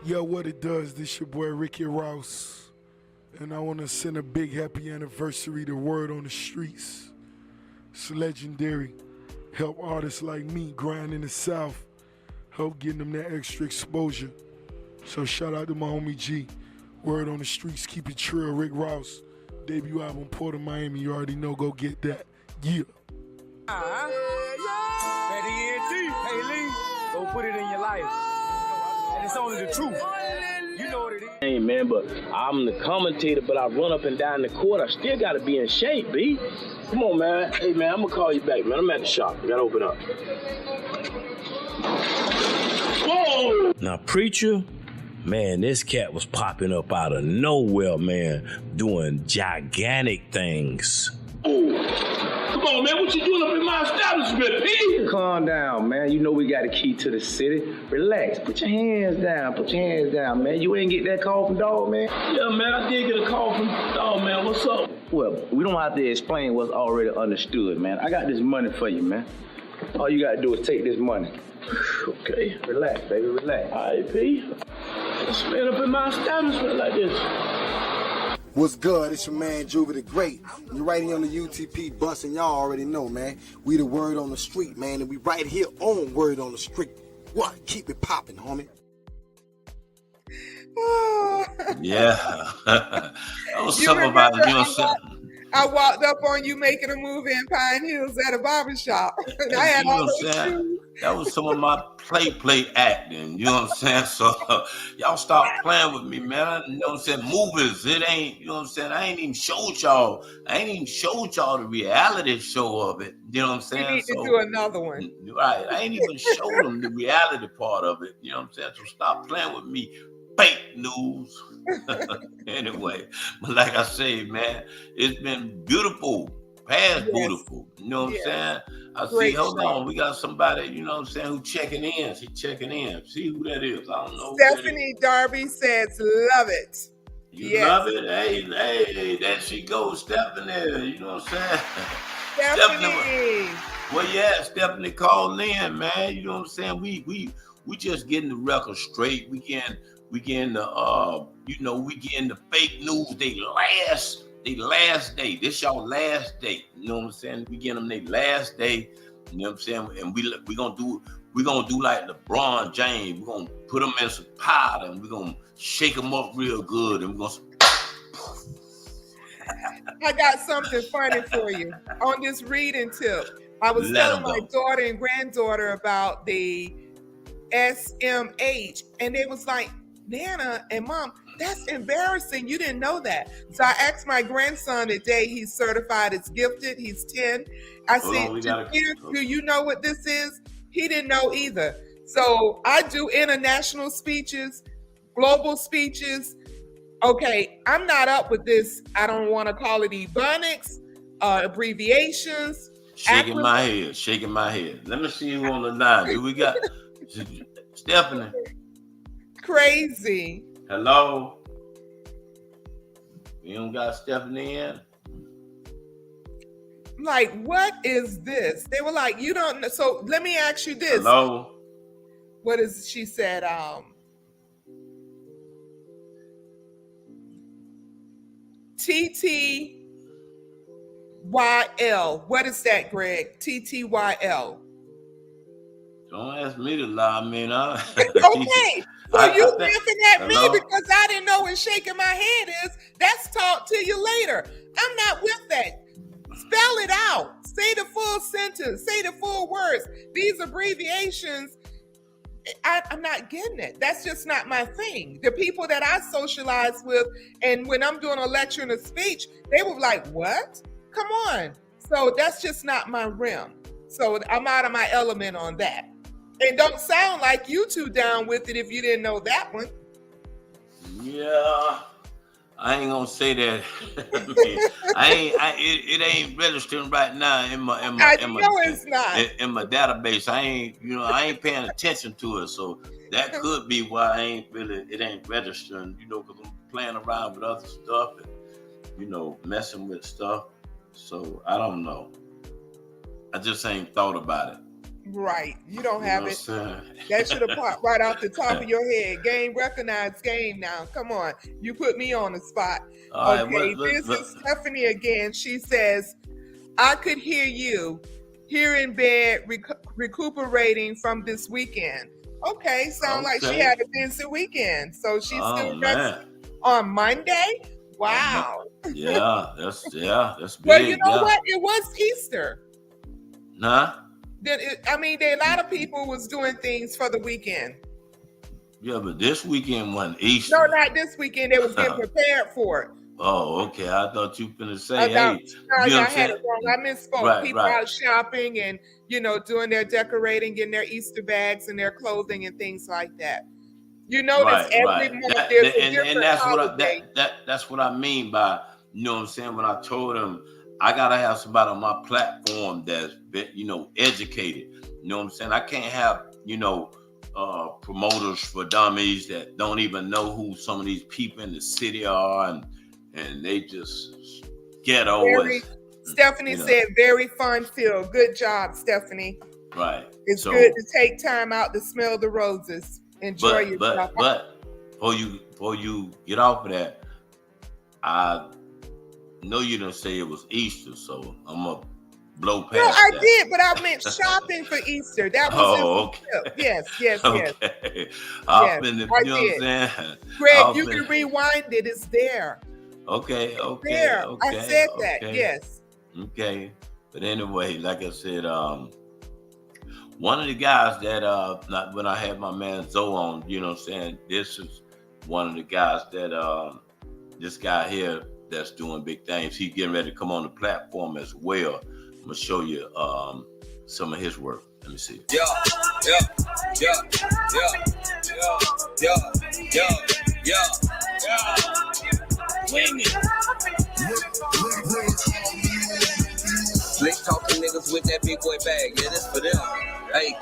Yo, what it does, this your boy Ricky Rouse. And I want to send a big happy anniversary to Word on the Streets. It's legendary. Help artists like me grind in the South. Help getting them that extra exposure. So shout out to my homie G. Word on the Streets, keep it trill, Rick Rouse. Debut album, Port of Miami, you already know, go get that. Yeah. That ENT, hey Lee, go put it in your life. And it's only the truth. You know what it is. Hey man, but I'm the commentator, but I run up and down the court. I still gotta be in shape, B. Come on, man. Hey man, I'm gonna call you back, man. I'm at the shop. I gotta open up. Whoa! Now, preacher, man, this cat was popping up out of nowhere, man, doing gigantic things. Come on, man, what you doing up in my establishment, P? Calm down, man. You know we got a key to the city. Relax. Put your hands down. Put your hands down, man. You ain't get that call from Dog, man? Yeah, man, I did get a call from Dog, man. What's up? Well, we don't have to explain what's already understood, man. I got this money for you, man. All you gotta do is take this money. Okay. Relax, baby, relax. All right, P. This man up in my establishment like this. What's good? It's your man Juvie the Great. You're right here on the UTP bus, and y'all already know, man. We the Word on the Street, man, and we right here on Word on the Street. What? Keep it popping, homie. Yeah. That was something about it, you know what I'm saying? I walked up on you making a movie in Pine Hills at a barbershop. And I had all those shoes. That was some of my play acting, you know what I'm saying? So y'all stop playing with me, man. You know what I'm saying? Movies, it ain't, you know what I'm saying? I ain't even showed y'all the reality show of it. You know what I'm saying? We need to do another one. Right. I ain't even showed them the reality part of it. You know what I'm saying? So stop playing with me. Fake news. Anyway, but like I say, man, it's been beautiful. Beautiful. You know what I'm saying? I see, hold on, we got somebody, you know what I'm saying, who checking in. She checking in. See who that is. I don't know. Stephanie Darby says, love it. You love it? Hey, there she goes, Stephanie. You know what I'm saying? Stephanie. Well, yeah, Stephanie called in, man. You know what I'm saying? We just getting the record straight. We getting the fake news. They last day. This y'all last day. You know what I'm saying? We get them their last day. You know what I'm saying? And we gonna do like LeBron James. We're gonna put them in some powder and we're gonna shake them up real good. And we're gonna. I got something funny for you on this reading tip. I was telling my daughter and granddaughter about the SMH, and they was like, Nana and Mom, that's embarrassing. You didn't know that. So I asked my grandson today, he's certified as gifted. He's 10. I said, do you know what this is? He didn't know either. So I do international speeches, global speeches. Okay, I'm not up with this. I don't want to call it ebonics, abbreviations. Shaking my head. Let me see who on the line. Do we got Stephanie? Crazy. Hello? You don't got Stephanie in? Like, what is this? They were like, you don't know. So let me ask you this. Hello? What is she said? TTYL. What is that, Greg? TTYL. Don't ask me to lie. I mean, okay. So you laughing at me Hello? because I didn't know what shaking my head is. That's talk to you later. I'm not with that. Spell it out. Say the full sentence. Say the full words. These abbreviations, I'm not getting it. That's just not my thing. The people that I socialize with, and when I'm doing a lecture and a speech, they were like, what? Come on. So that's just not my realm. So I'm out of my element on that. And don't sound like you two down with it if you didn't know that one. Yeah, I ain't gonna say that. It ain't registering right now in my it's not. In my database. I ain't paying attention to it. So that could be why it ain't registering, you know, because I'm playing around with other stuff and, you know, messing with stuff. So I don't know. I just ain't thought about it. Right. You don't have it. That That should have popped right off the top of your head. Game recognized game now. Come on. You put me on the spot. All right, Okay. This is Stephanie again. She says, I could hear you here in bed recuperating from this weekend. Okay. Sound like she had a busy weekend. So she's still resting on Monday? Wow. Yeah, that's big. Well, you know what? It was Easter. Huh? A lot of people was doing things for the weekend. Yeah, but this weekend wasn't Easter. No, not this weekend. They was getting prepared for it. Oh, okay. I thought you were going to say, I had hey. it wrong. I misspoke. Right, People out shopping and, you know, doing their decorating, getting their Easter bags and their clothing and things like that. You notice every month there's a different holiday. That's what I mean by, you know what I'm saying, when I told them I got to have somebody on my platform that's, you know, educated. You know what I'm saying? I can't have, you know, promoters for dummies that don't even know who some of these people in the city are and they just ghetto. Stephanie said very fun filled. Good job, Stephanie. Right. It's good to take time out to smell the roses. Enjoy yourself. But before you get off of that, I know you didn't say it was Easter, so I'm gonna blow past that. No, I did, but I meant shopping for Easter. That was okay. Yes. Okay. I did. You know what I'm saying? Greg, you can rewind it. It's there. Okay. There. Okay. I said that. Yes. Okay. But anyway, like I said, one of the guys that when I had my man Zoe on, you know what I'm saying, this is one of the guys that this guy here that's doing big things. He's getting ready to come on the platform as well. I'm gonna show you some of his work. Let me see. Yeah. Wing it. Slick talking niggas with that big boy bag. Yeah, this for them. Hey.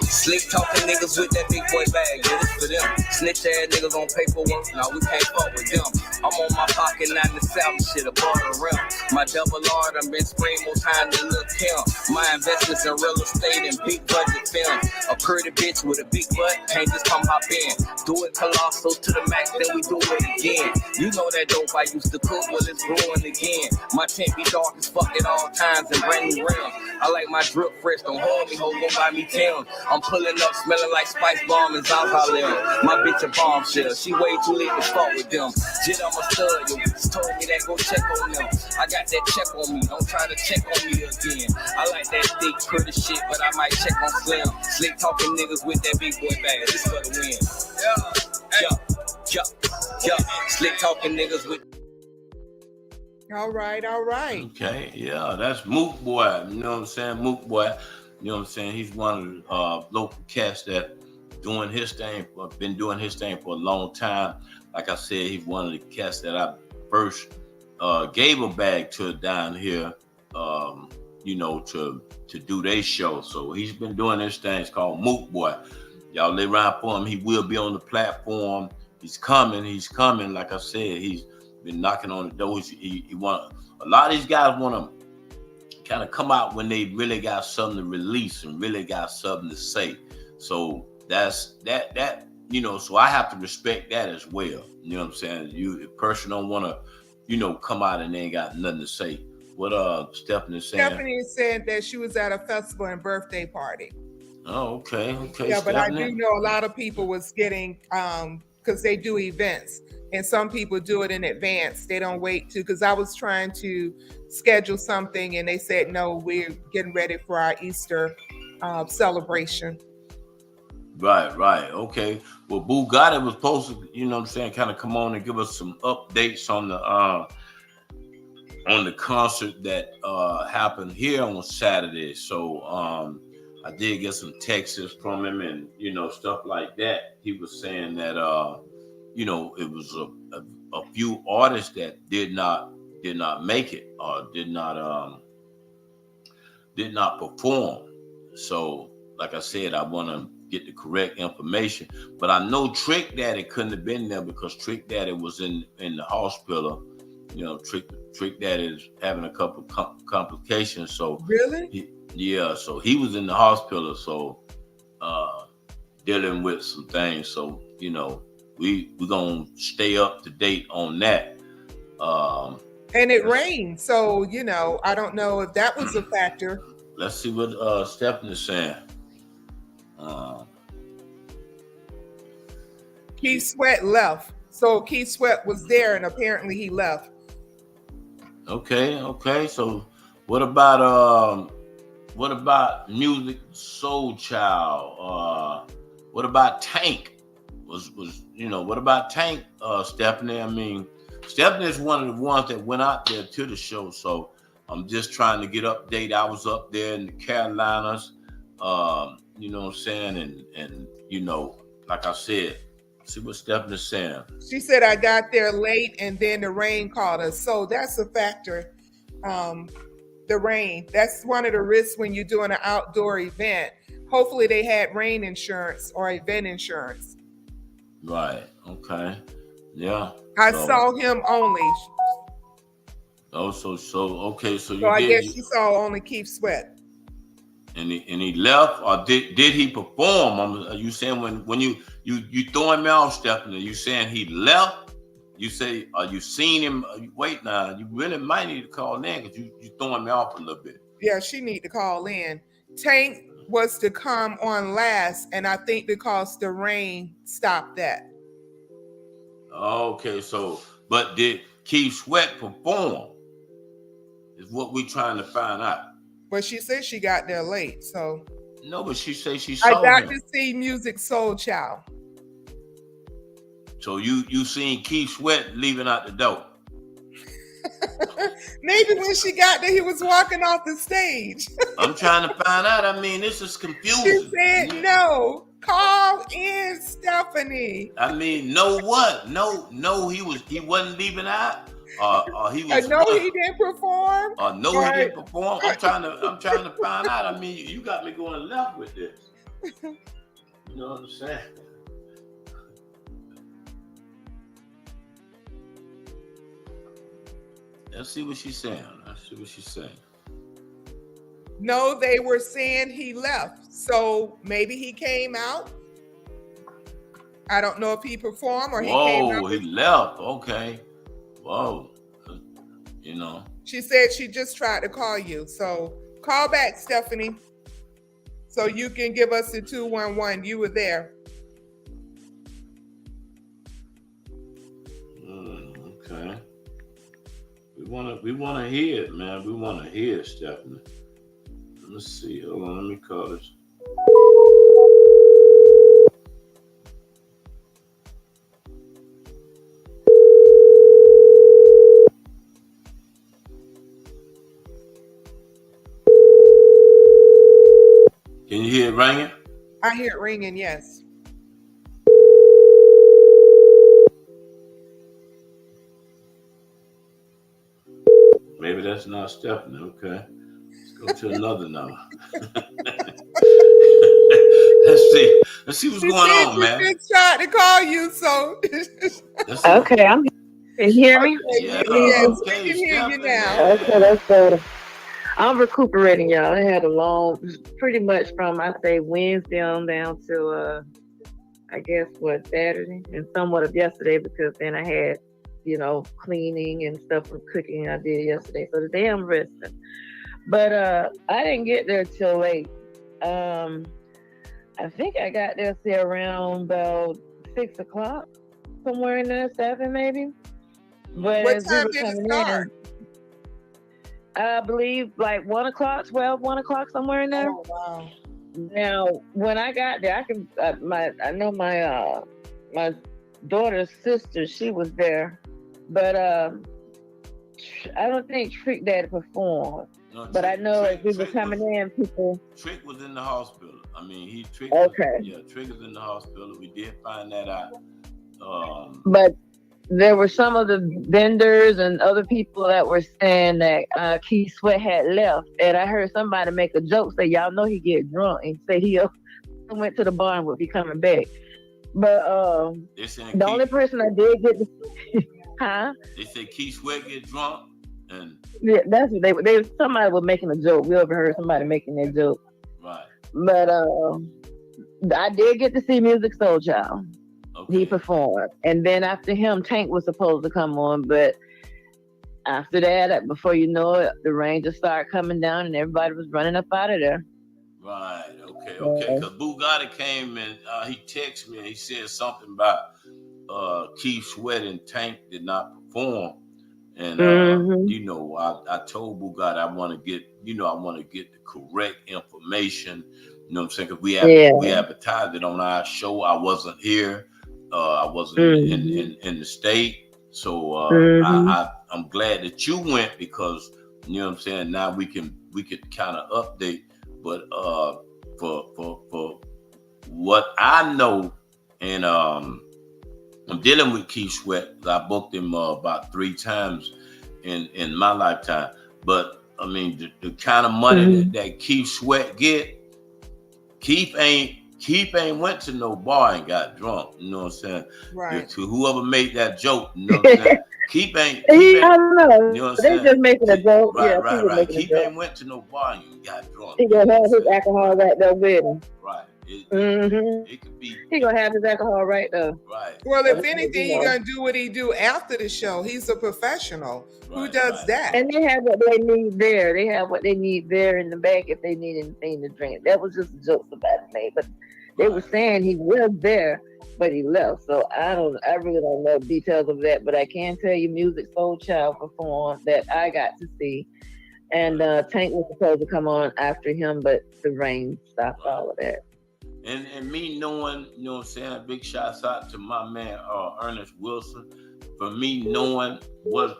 Slick talking niggas with that big boy bag, yeah, this for them. Snitch ass niggas on paperwork, no, we can't fuck with them. I'm on my pocket 97 shit above the rim. My double R done been spraying more time than Lil' Kim. My investments in real estate and big budget films. A pretty bitch with a big butt, can't just come hop in. Do it colossal to the max, then we do it again. You know that dope I used to cook, well it's brewing again. My tent be dark as fuck at all times and brand new rims. I like my drip fresh, don't hold me, ho, go buy me Tim. I'm pulling up, smelling like Spice Bomb and Zaza Lil. My bitch a bombshell, she way too late to fuck with them. Jit, I'm a stud, yo, just told me that go check on them. I got that check on me, don't try to check on me again. I like that thick, pretty shit, but I might check on Slim. Slick talking niggas with that big boy bag, this for the win. Yeah. Slick talking niggas with. All right. Okay, yeah, that's Mook Boy. You know what I'm saying? Mook Boy. You know what I'm saying? He's one of the local cats that been doing his thing for a long time. Like I said, he's one of the cats that I first gave a bag to down here, you know, to do their show. So he's been doing this thing. It's called Mook Boy. Y'all lay around for him. He will be on the platform. He's coming. Like I said, he's been knocking on the door. He want a lot of these guys want to kind of come out when they really got something to release and really got something to say. So that's that you know, so I have to respect that as well. You know what I'm saying? A person don't want to, you know, come out and they ain't got nothing to say. What Stephanie saying? Stephanie said that she was at a festival and birthday party. Oh, okay. Yeah, but Stephanie. I do know a lot of people was getting because they do events. And some people do it in advance. They don't wait to, because I was trying to schedule something and they said, no, we're getting ready for our Easter celebration. Right. Okay. Well, Bugatti was supposed to, you know what I'm saying, kind of come on and give us some updates on the concert that happened here on Saturday. So I did get some texts from him and, you know, stuff like that. He was saying that you know, it was a few artists that did not make it or did not perform. So like I said, I want to get the correct information. But I know Trick Daddy couldn't have been there because Trick Daddy was in the hospital. You know, Trick Daddy is having a couple complications. So really, so he was in the hospital. So dealing with some things. So you know, we're gonna stay up to date on that. And it rained, so you know, I don't know if that was a factor. Let's see what Stephanie's saying. Keith Sweat left, so Keith Sweat was there, and apparently he left. Okay. So what about Music Soul Child? What about Tank? What about Tank, Stephanie? I mean, Stephanie is one of the ones that went out there to the show, so I'm just trying to get updated. I was up there in the Carolinas, you know what I'm saying? And you know, like I said, see what Stephanie's saying. She said, I got there late and then the rain caught us. So that's a factor. The rain. That's one of the risks when you're doing an outdoor event. Hopefully they had rain insurance or event insurance. Right. Okay. Yeah. I saw him only. Oh, so okay. So I guess you saw only Keith Sweat. And he left, or did he perform? Are you saying when you throwing me off, Stephanie? You saying he left? You say, you seen him? Wait now, you really might need to call in because you throwing me off a little bit. Yeah, she need to call in. Tank was to come on last, and I think because the rain stopped that. Okay, but did Keith Sweat perform? Is what we trying to find out. But she said she got there late, so. No, but she said she saw I got him. to see Music Soul Child. So you seen Keith Sweat leaving out the door? Maybe when she got there, he was walking off the stage. I'm trying to find out. I mean, this is confusing. She said, no, call in Stephanie. I mean, no what? No, he wasn't leaving out? He was. No, he didn't perform. No, he didn't perform. I'm trying to find out. I mean, you got me going left with this. You know what I'm saying? Let's see what she's saying. No, they were saying he left. So maybe he came out. I don't know if he performed or he came out. Whoa, he left. Okay. Whoa. You know. She said she just tried to call you. So call back, Stephanie. So you can give us the 211. You were there. Okay. We wanna hear it, man. We wanna hear it, Stephanie. Let me see. Hold on, let me call this. Can you hear it ringing? I hear it ringing, yes. Maybe that's not Stephanie. Okay. Let's go to another number. Let's see what's going on, man. She just tried to call you, so. Okay, I'm here. Can you hear me? Yes, we can hear you now. Okay, that's better. I'm recuperating, y'all. I had a long, pretty much from, I say, Wednesday on down to, I guess, Saturday, and somewhat of yesterday, because then I had, cleaning and stuff from cooking I did yesterday. So today I'm resting. But I didn't get there till late. I think I got there, say, around about 6 o'clock, somewhere in there, 7 maybe. But what time did it start? I believe like 1 o'clock, 1 o'clock, somewhere in there. Oh, wow. Now, when I got there, I know my daughter's sister, she was there, but I don't think Trick Daddy performed. No, but I know as we were coming in, people. Trick was in the hospital. I mean, Trick is in the hospital. We did find that out. But there were some of the vendors and other people that were saying that Keith Sweat had left, and I heard somebody make a joke say, "Y'all know he get drunk," and say he went to the bar and would be coming back. But the only person I did get to see, They said Keith Sweat get drunk, and yeah, that's what they somebody was making a joke. We overheard somebody making that joke. right. But I did get to see Music Soul Child. Okay. He performed, and then after him, Tank was supposed to come on, but after that, before you know it, the rain just started coming down, and everybody was running up out of there. Right. Okay. Because Bugatti came and he texted me and he said something about Keith Sweat and Tank did not perform. And you know, I told Bugatti I want to get the correct information. You know what I'm saying? Because we advertised it on our show. I wasn't here. I wasn't in the state. So I'm glad that you went, because you know what I'm saying. Now we can kind of update. But for what I know, and I'm dealing with Keith Sweat. I booked him about 3 times in my lifetime. But I mean, the kind of money that Keith Sweat get, Keith ain't went to no bar and got drunk. You know what I'm saying? Right. To whoever made that joke, you know what I'm saying? Keith ain't. I don't know. You know what I'm They saying? just making a joke. Right. Keith ain't went to no bar and got drunk. He gonna have his alcohol right there with him. Right. It could be. He gonna have his alcohol right there. Right. Well, if anything, he's gonna do what he do after the show. He's a professional. Who does that? And they have what they need there. They have what they need there in the back if they need anything to drink. That was just a joke somebody made, but they were saying he was there, but he left. So I really don't know details of that, but I can tell you Music Soul Child performed that I got to see. And Tank was supposed to come on after him, but the rain stopped all of that. And me knowing, you know what I'm saying, a big shouts out to my man Ernest Wilson. For me knowing what's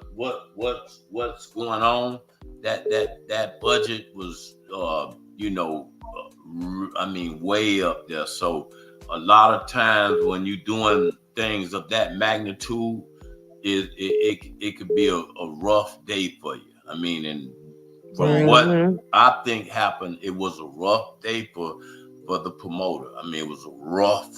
going on, that budget was I mean, way up there. So a lot of times when you're doing things of that magnitude, it could be a rough day for you. I mean, and from what I think happened, it was a rough day for the promoter. I mean, it was a rough.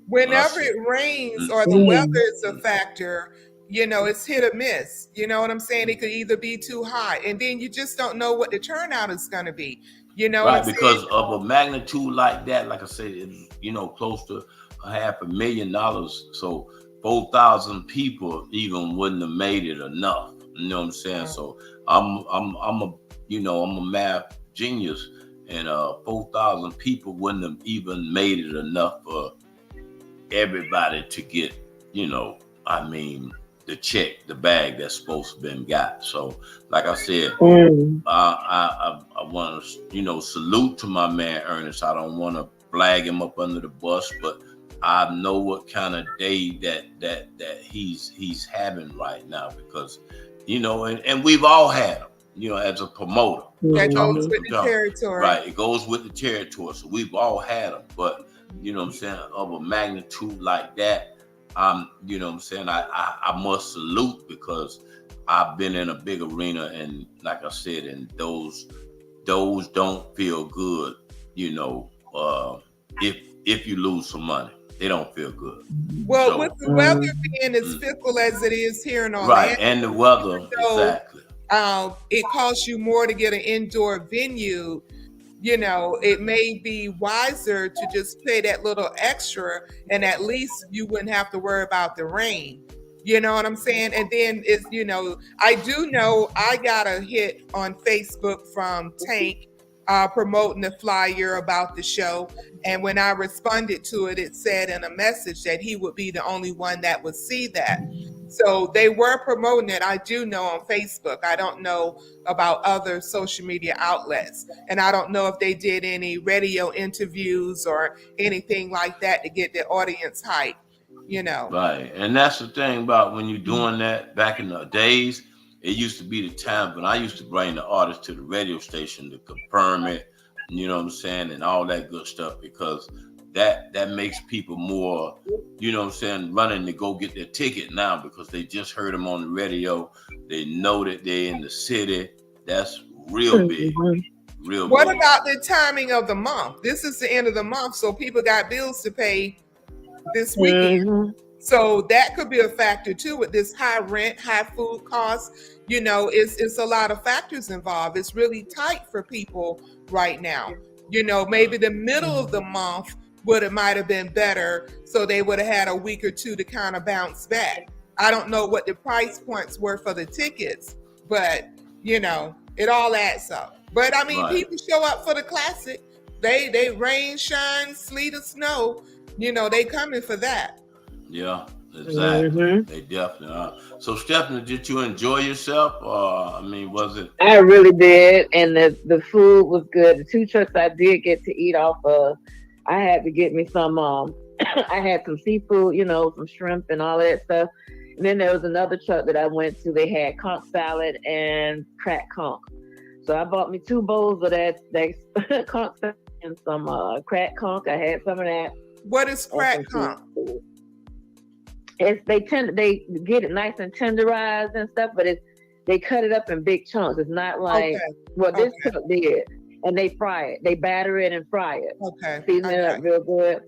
Whenever it rains or the weather is a factor, you know, it's hit or miss. You know what I'm saying? It could either be too hot, and then you just don't know what the turnout is going to be. You know, right? Because of a magnitude like that, like I said, it's, close to $500,000. So 4,000 people even wouldn't have made it enough. You know what I'm saying? So I'm a math genius, and 4,000 people wouldn't have even made it enough for everybody to get, the check, the bag that's supposed to been got. So, like I said, I want to, salute to my man Ernest. I don't want to flag him up under the bus, but I know what kind of day that he's having right now, because, and we've all had him, as a promoter. That goes with the territory. Right, it goes with the territory. So we've all had them, but you know what I'm saying, of a magnitude like that, you know what I'm saying, I must salute, because I've been in a big arena, and like I said, and those don't feel good, if you lose some money, they don't feel good. Well, so, with the weather being as fickle as it is here in Orlando, right, and the weather, exactly. It costs you more to get an indoor venue. It may be wiser to just pay that little extra, and at least you wouldn't have to worry about the rain. You know what I'm saying? And then it's, I do know I got a hit on Facebook from Tank promoting the flyer about the show. And when I responded to it, it said in a message that he would be the only one that would see that. So they were promoting it, I do know, on Facebook. I don't know about other social media outlets. And I don't know if they did any radio interviews or anything like that to get the audience hype, Right. And that's the thing about when you're doing that back in the days, it used to be the time when I used to bring the artists to the radio station to confirm it, you know what I'm saying, and all that good stuff, because that makes people more, you know what I'm saying, running to go get their ticket now because they just heard them on the radio. They know that they're in the city. That's real big. Real What big. about the timing of the month? This is the end of the month, so people got bills to pay this weekend. So that could be a factor too with this high rent, high food costs. You know, it's a lot of factors involved. It's really tight for people right now. You know, maybe the middle of the month might have been better, so they would have had a week or two to kind of bounce back. I don't know what the price points were for the tickets, but you know, it all adds up. But I mean, people show up for the classic. They rain, shine, sleet, or snow. You know, they coming for that. Yeah, exactly. They definitely are. So, Stephanie, did you enjoy yourself? I mean, was it? I really did, and the food was good. The 2 trucks I did get to eat off of, I had to get me some. I had some seafood, you know, some shrimp and all that stuff. And then there was another truck that I went to. They had conch salad and cracked conch. So I bought me 2 bowls of that conch salad and some cracked conch. I had some of that. What is cracked conch? They get it nice and tenderized and stuff, but they cut it up in big chunks. It's not like this truck did, and they fry it. They batter it and fry it. Okay, season it up real good.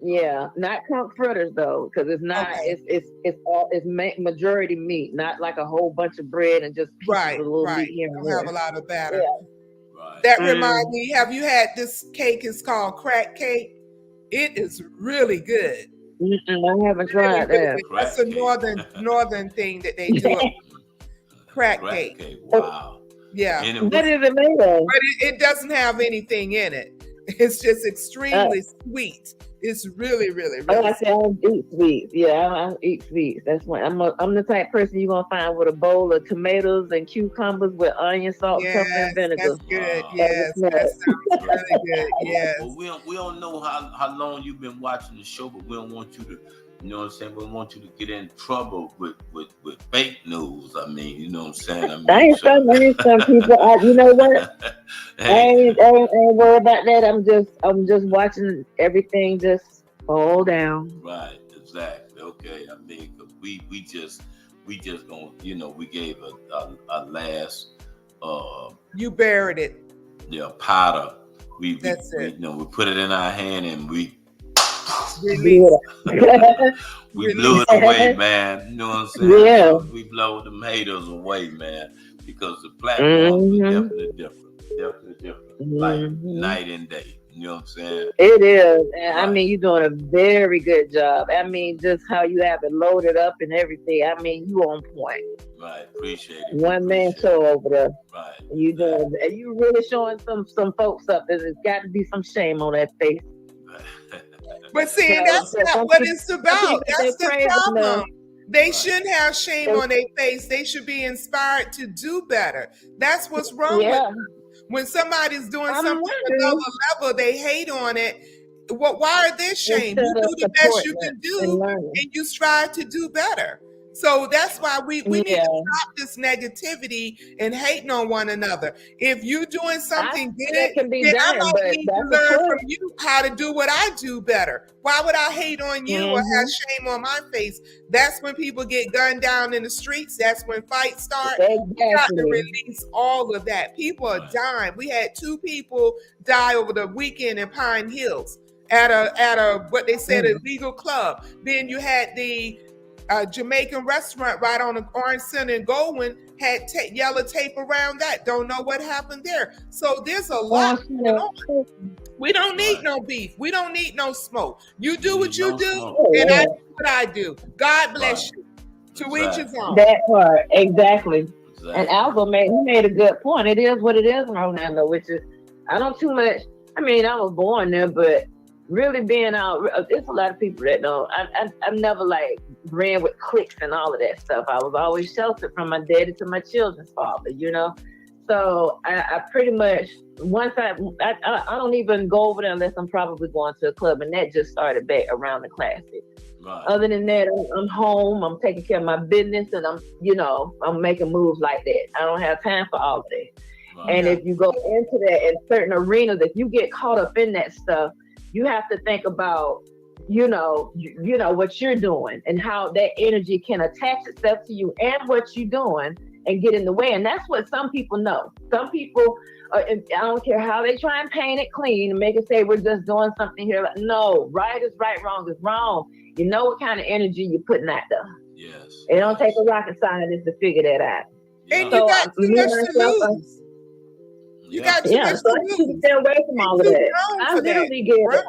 Yeah, not conch fritters though, because it's not. It's majority meat, not like a whole bunch of bread and just pieces of little meat here and Don't there. have a lot of batter. Yeah. That reminds me. Have you had this cake? It's called crack cake. It is really good. I haven't tried that. That's a northern thing that they do. Crack cake. Wow. Yeah. What is it made of? But it doesn't have anything in it. It's just extremely sweet. It's really, really, really. I say I don't eat sweets. Yeah, I don't eat sweets. That's why I'm the type of person you're gonna find with a bowl of tomatoes and cucumbers with onion, salt, pepper, and vinegar. That's good. Yes, that sounds really good. Yes. Well, we don't know how long you've been watching the show, but we don't want you to, you know what I'm saying? We don't want you to get in trouble with fake news. I mean, you know what I'm saying? I ain't some people. You know what? I ain't worried about that. I'm just watching everything just fall down. Right, exactly. Okay, I mean, we just gonna, you know, we gave a last. You buried it. Yeah, powder. That's it. You know, we put it in our hand and we Release. we blew it away, man. You know what I'm saying? Yeah. We blow them haters away, man, because the platform is definitely different. Like night and day. You know what I'm saying? It is. And I mean, you're doing a very good job. I mean, just how you have it loaded up and everything. I mean, you on point. Right. Appreciate it. One man show over there. Right. You doing? You really showing some folks up. There's got to be some shame on that face. But see, that's not what it's about. That's the problem. They shouldn't have shame on their face. They should be inspired to do better. That's what's wrong with them. When somebody's doing something at another level, they hate on it. Why are they ashamed? You do the best you can do, and you strive to do better. So that's why we need to stop this negativity and hating on one another. If you're doing something good, then I might need to learn from you how to do what I do better. Why would I hate on you or have shame on my face? That's when people get gunned down in the streets. That's when fights start. You got to release all of that. People are dying. We had 2 people die over the weekend in Pine Hills at a what they said a legal club. Then you had the Jamaican restaurant right on the Orange Center in Goldwyn had yellow tape around that. Don't know what happened there. So there's a lot going on. We don't need no beef. We don't need no smoke. You do what you do, and I do what I do. God bless you. To each his own. That part, exactly. And Alva made a good point. It is what it is, Orlando, which is, I don't too much. I mean, I was born there, but really being out, there's a lot of people that don't. I've never like ran with cliques and all of that stuff. I was always sheltered from my daddy to my children's father, you know. So I pretty much once I don't even go over there unless I'm probably going to a club, and that just started back around the classic. Right. Other than that, I'm home. I'm taking care of my business, and I'm making moves like that. I don't have time for all of that. Right. And if you go into that in certain arenas, if you get caught up in that stuff, you have to think about, you know what you're doing and how that energy can attach itself to you and what you're doing and get in the way. And that's what some people know. Some people, I don't care how they try and paint it clean and make it say we're just doing something here. Like, no, right is right, wrong is wrong. You know what kind of energy you're putting out there. Yes. It don't take a rocket scientist to figure that out. And you got too much to lose. You got too much so to I lose. stay away from all of You're that. too grown I for literally that.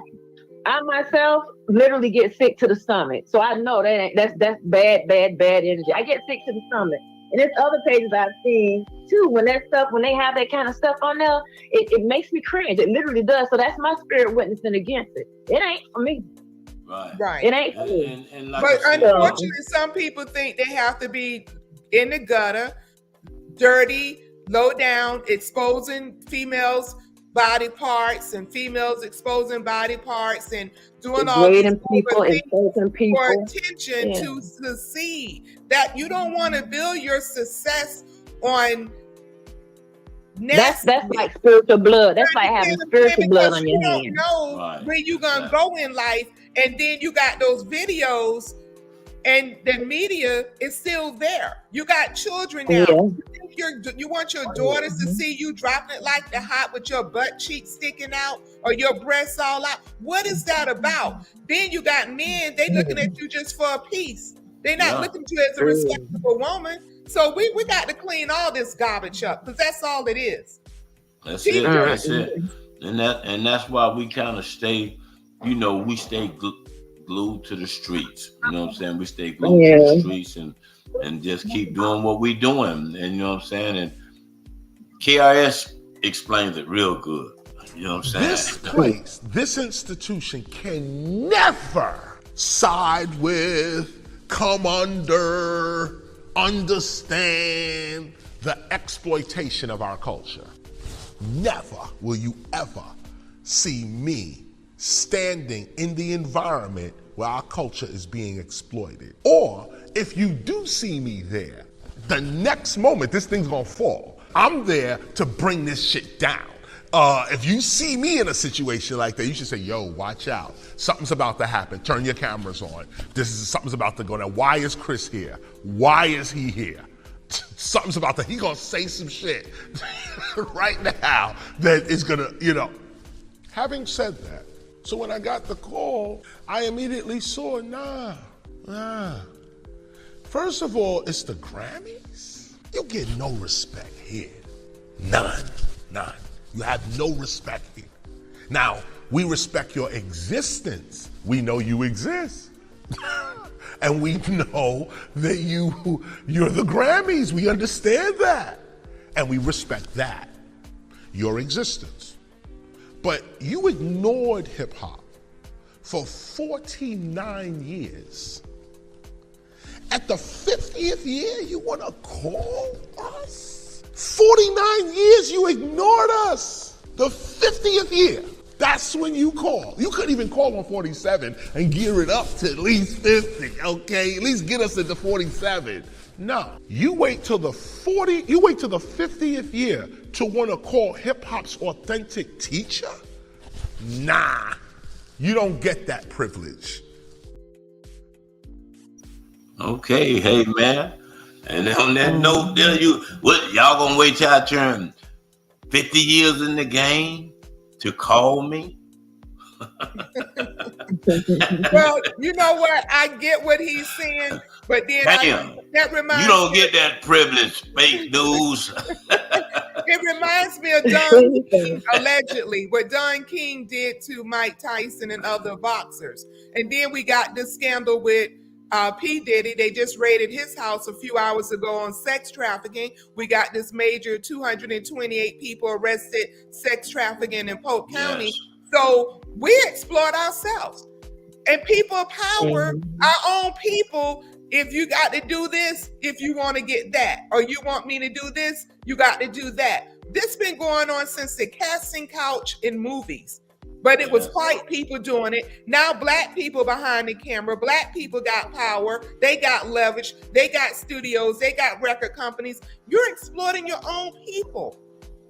I myself literally get sick to the stomach. So I know that's bad energy. I get sick to the stomach. And there's other pages I've seen too, when they have that kind of stuff on there, it makes me cringe. It literally does. So that's my spirit witnessing against it. It ain't for me. Right. It ain't for me. And like But I said, unfortunately, some people think they have to be in the gutter, dirty, low down, exposing females' body parts and females exposing body parts and doing all these Degrading people, insulting people. for attention to succeed. That you don't want to build your success on That's like spiritual blood. That's like having spiritual blood on your hands. hands. You don't know where you're gonna go in life, and then you got those videos, and the media is still there. You got children now. You want your daughters to see you dropping it like the hot with your butt cheeks sticking out or your breasts all out. What is that about? Then you got men, they looking at you just for a piece. They're not looking at you as a respectable woman. So we got to clean all this garbage up, because that's all it is. That's it. That's it. And that's why we kind of stay, we stay glued to the streets. You know what I'm saying? We stay glued to the streets and just keep doing what we doing. And you know what I'm saying? And KRS explains it real good. You know what I'm saying? This place, this institution can never side with, come under, understand the exploitation of our culture. Never will you ever see me standing in the environment where our culture is being exploited. Or if you do see me there, the next moment this thing's gonna fall. I'm there to bring this shit down. If you see me in a situation like that, you should say, yo, watch out. Something's about to happen. Turn your cameras on. Something's about to go down. Why is Chris here? Why is he here? Something's about to, he gonna say some shit right now that is gonna, Having said that, so when I got the call, I immediately saw, First of all, it's the Grammys. You get no respect here. None. You have no respect here. Now, we respect your existence. We know you exist. And we know that you're the Grammys. We understand that. And we respect that, your existence. But you ignored hip hop for 49 years. At the 50th year, you want to call us? 49 years you ignored us. The 50th year, that's when you call. You couldn't even call on 47 and gear it up to at least 50, okay? At least get us into 47. No, you wait till the 50th year to want to call hip hop's authentic teacher? Nah, you don't get that privilege. Okay, hey man. And on that note, y'all gonna wait till I turn 50 years in the game to call me? Well, you know what? I get what he's saying, but then that reminds you don't get that privilege, fake news. It reminds me of Don King, allegedly, what Don King did to Mike Tyson and other boxers. And then we got this scandal with P. Diddy. They just raided his house a few hours ago on sex trafficking. We got this major 228 people arrested sex trafficking in Polk County. Yes. So we exploit ourselves. And people of power, our own people, if you got to do this, if you want to get that, or you want me to do this, you got to do that. This been going on since the casting couch in movies. But it was white people doing it. Now black people behind the camera. Black people got power. They got leverage. They got studios. They got record companies. You're exploiting your own people.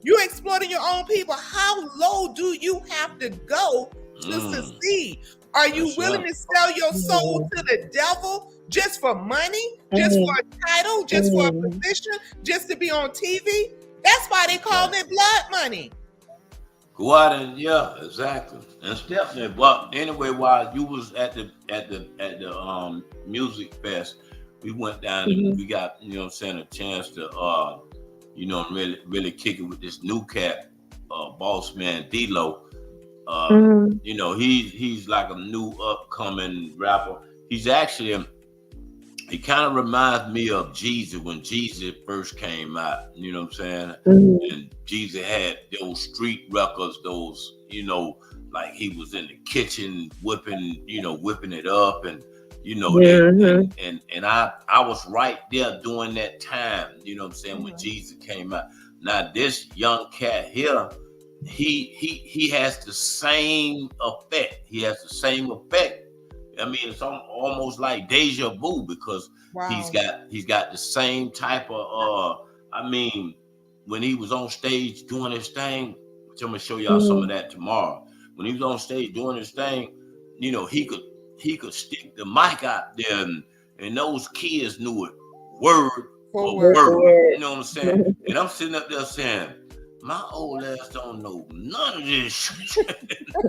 You're exploiting your own people. How low do you have to go to succeed. Are you willing to sell your soul to the devil just for money, just for a title, just for a position, just to be on TV? That's why they call it blood money. Go out and exactly. And it's definitely. But anyway, while you was at the music fest, we went down and we got, you know what I'm saying, a chance to really kick it with this new cat, boss man D-Lo. You know, he's like a new upcoming rapper. He's actually he kind of reminds me of Jeezy when Jeezy first came out. You know what I'm saying? And Jeezy had those street records, those, you know, like he was in the kitchen whipping it up, and you know, and I was right there during that time. You know what I'm saying, when Jeezy came out. Now this young cat here, he has the same effect. He has the same effect. I mean, it's almost like deja vu, because he's got the same type of I mean, when he was on stage doing his thing, which I'm gonna show y'all some of that tomorrow. When he was on stage doing his thing, you know, he could stick the mic out there, and those kids knew it word for word. You know what I'm saying? And I'm sitting up there saying, my old ass don't know none of this shit. I'm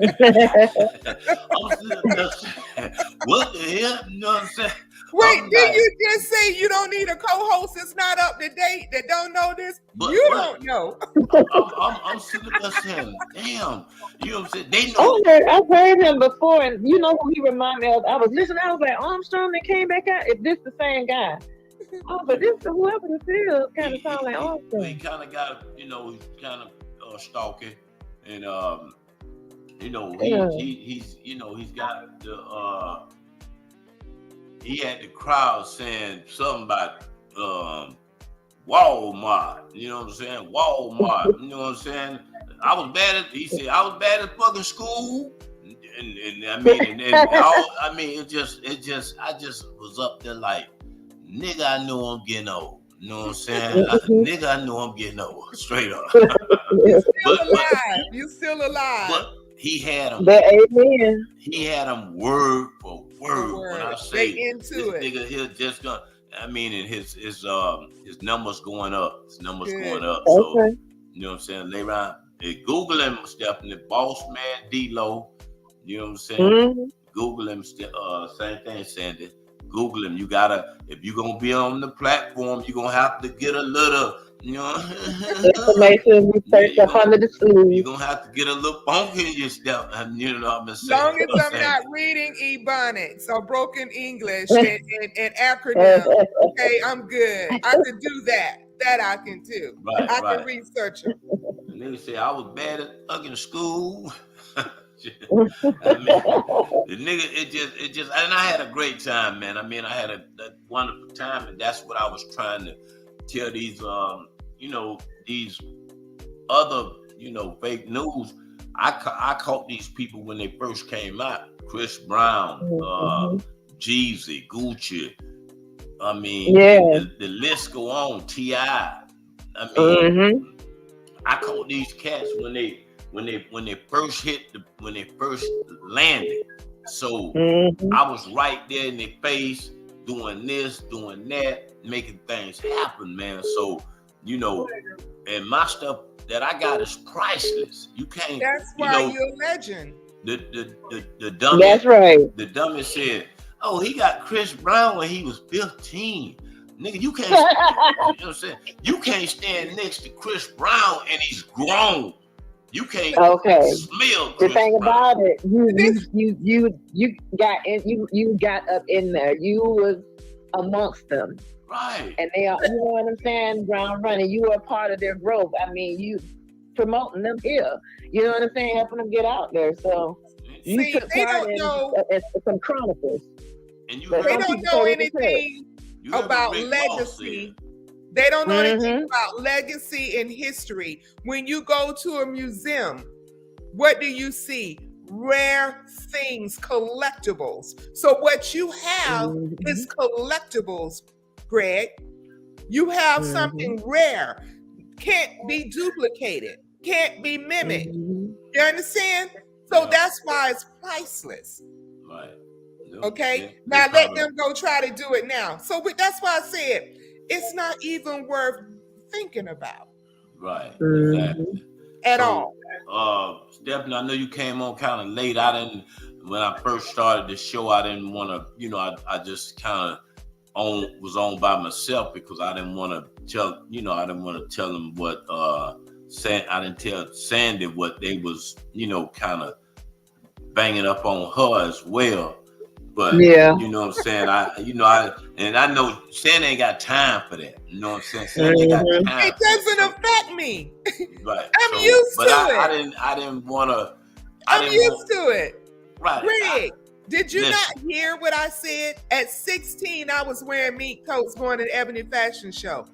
sitting up there saying, what the hell? You know what I'm saying? Wait, did you just say you don't need a co-host that's not up to date, that don't know this? Don't know. I'm sitting there saying, damn. You know what I'm saying? They know. I've heard him before, and you know who he reminded me of? I was listening, I was like, Armstrong that came back out? Is this the same guy? Oh, but this whoever this is kind of sound like Armstrong. He kind of got, you know, he's kind of stalking, and you know, he's you know, he's got the he had the crowd saying something about Walmart. You know what I'm saying? Walmart. You know what I'm saying? He said I was bad at fucking school. And I mean, it just I just was up there like, nigga, I know I'm getting old. You know what I'm saying? Nigga, I know I'm getting old. Straight up. You still alive. But he had him. Amen. He had him word for word. When I say into this it. nigga here just gonna, I mean, and his numbers going up. His numbers going up. Okay. So you know what I'm saying? Later on, Google him, Stephanie, Boss Man D-Lo. You know what I'm saying? Google him, same thing, Sandy. Google him. You gotta, if you're gonna be on the platform, you're gonna have to get a little, you know, information research up under the sleeve. You're gonna have to get a little funky in your step. You know what I'm saying? As long as I'm not reading Ebonics or broken English and acronyms, okay, I'm good. I can do that. That I can do. Right, I can research them. And they say I was bad at fucking school. I mean, the nigga, it just, and I had a great time, man. I mean, I had a wonderful time, and that's what I was trying to tell these, you know, these other, you know, fake news. I caught these people when they first came out. Chris Brown, Jeezy, Gucci. I mean, the list go on. T.I. I mean, I caught these cats when they first when they first landed. So I was right there in their face, doing this, doing that, making things happen, man. So, you know, and my stuff that I got is priceless. You can't. That's why you're a legend. The dummy. That's right. The dummy said, "Oh, he got Chris Brown when he was 15." Nigga, you can't. You know what I'm saying? You can't stand next to Chris Brown and he's grown. You can't smell Chris the thing Brown. about it, you got up in there. You was amongst them. Right. And they are, you know what I'm saying, ground running. You were a part of their growth. I mean, you promoting them here. You know what I'm saying? Helping them get out there. So you took part in some chronicles. And you they don't know anything about legacy. They don't know anything about legacy and history. When you go to a museum, what do you see? Rare things, collectibles. So what you have is collectibles, Greg. You have something rare, can't be duplicated, can't be mimicked. You understand? So that's why it's priceless. Right. Okay. Now let them go try to do it now. So that's why I said it's not even worth thinking about. Right. Exactly. At all. Stephanie, I know you came on kind of late. When I first started the show, I didn't want to, I just kind of was on by myself because I didn't want to tell them what I didn't tell Sandy what they was, kind of banging up on her as well. But yeah, you know what I'm saying? I know Sandy ain't got time for that. You know what I'm saying? Sandy ain't got time. It doesn't affect me. Right. I'm used to it. I didn't want to. I'm used to it. Right. Greg, did you not hear what I said? At 16, I was wearing meat coats going to the Ebony Fashion Show.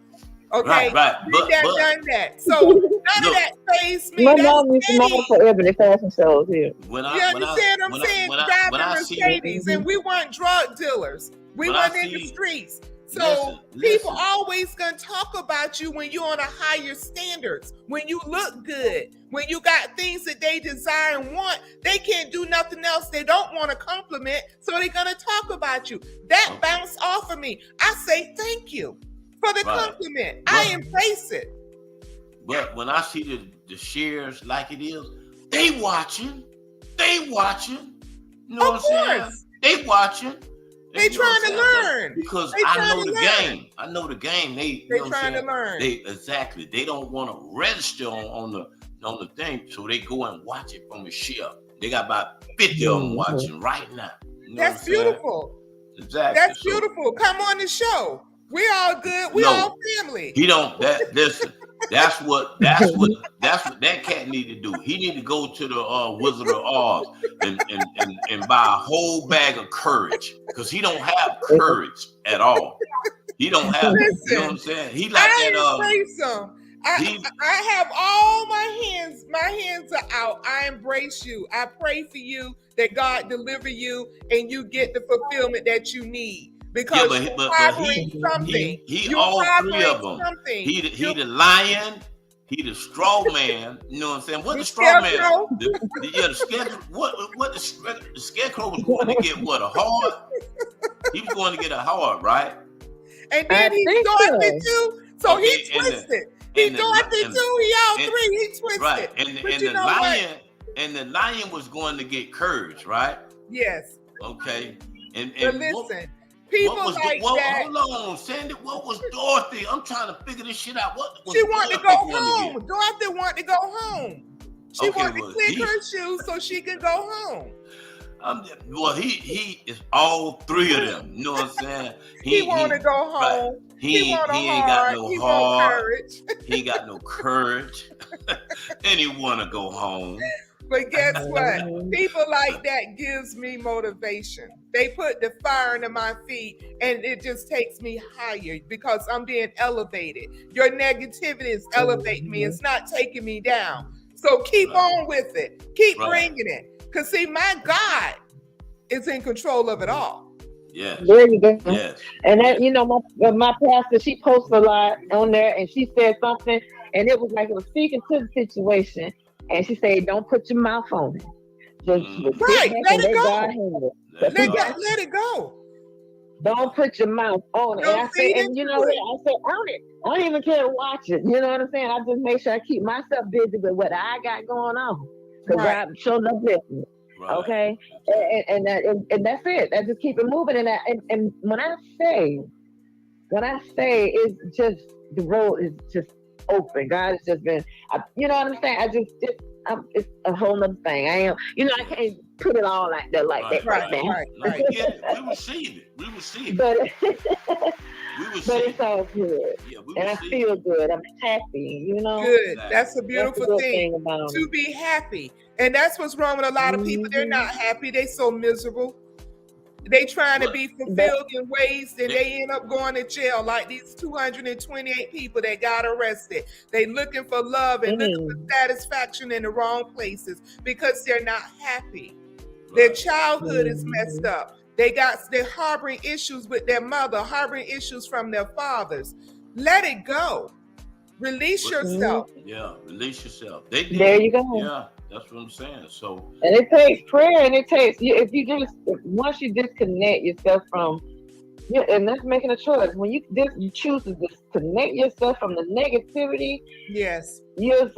Okay, right. Done that. So none of that fazed me. My mom used to model for Ebony Fashion shows here. You understand what I'm saying? Driving Mercedes, and we weren't drug dealers. We weren't in the streets. So people always gonna talk about you when you're on a higher standards, when you look good, when you got things that they desire and want. They can't do nothing else. They don't want to compliment, so they're gonna talk about you. That bounced off of me. I say thank you for the compliment. I embrace it. But when I see the shares like it is, they watching. You know what I'm saying? They watching. They trying to learn because I know the game. I know the game. They trying to learn. Exactly. They don't want to register on the thing, so they go and watch it from a share. They got about 50 of them watching right now. You know That's beautiful. Exactly. That's beautiful. Come on the show. We all good. We all family. He don't. Listen. That's what that cat need to do. He need to go to the Wizard of Oz and buy a whole bag of courage, because he don't have courage at all. He don't have. Listen, you know what I'm saying? He like that. I have all my hands. My hands are out. I embrace you. I pray for you that God deliver you and you get the fulfillment that you need. Because he all three of them. Something. He the lion, he the straw man. You know what I'm saying? What the straw man? The scarecrow. What the scarecrow was going to get? What, a heart? He was going to get a heart, right? And then he Dorothy too. So he twisted. He Dorothy too. He all three. He twisted. Right. And the lion was going to get courage, right? Yes. Okay. But listen. People like that. Hold on, Sandy. What was Dorothy? I'm trying to figure this shit out. She wanted to go home. Dorothy wanted to go home. She wanted to click her shoes so she could go home. He is all three of them. You know what I'm saying? He want to go home. Right. He ain't got no heart. He ain't got no courage. And he want to go home. But guess what? People like that gives me motivation. They put the fire under my feet, and it just takes me higher because I'm being elevated. Your negativity is elevating me. It's not taking me down. So keep on with it. Keep bringing it. Because see, my God is in control of it all. Yes. There you go. Yes. And that, my pastor, she posts a lot on there, and she said something, and it was like it was speaking to the situation. And she said, "Don't put your mouth on it. Just let it go. Let it go. Don't put your mouth on it." And I said, and you know what? I said, own it. I don't even care to watch it. You know what I'm saying? I just make sure I keep myself busy with what I got going on, because God showed up with me. Right. Okay, and that's it. I just keep it moving. And when I say, it's just the road is just open. God has just been, you know what I'm saying? It's a whole nother thing. I can't put it all like that, Right. Yeah, we will see it. But it's all good. Yeah, and I feel good. I'm happy, Good. That's a beautiful thing to be happy. And that's what's wrong with a lot of people. They're not happy. They so miserable. They trying to be fulfilled in ways that they end up going to jail, like these 228 people that got arrested. They looking for love and looking for satisfaction in the wrong places because they're not happy. Their childhood is messed up. They're harboring issues with their mother, harboring issues from their fathers. Let it go. Release yourself. Yeah, release yourself. They did. There you go. Yeah. That's what I'm saying. So, and it takes prayer, and it takes once you disconnect yourself from, and that's making a choice. When you choose to disconnect yourself from the negativity, yes, you'll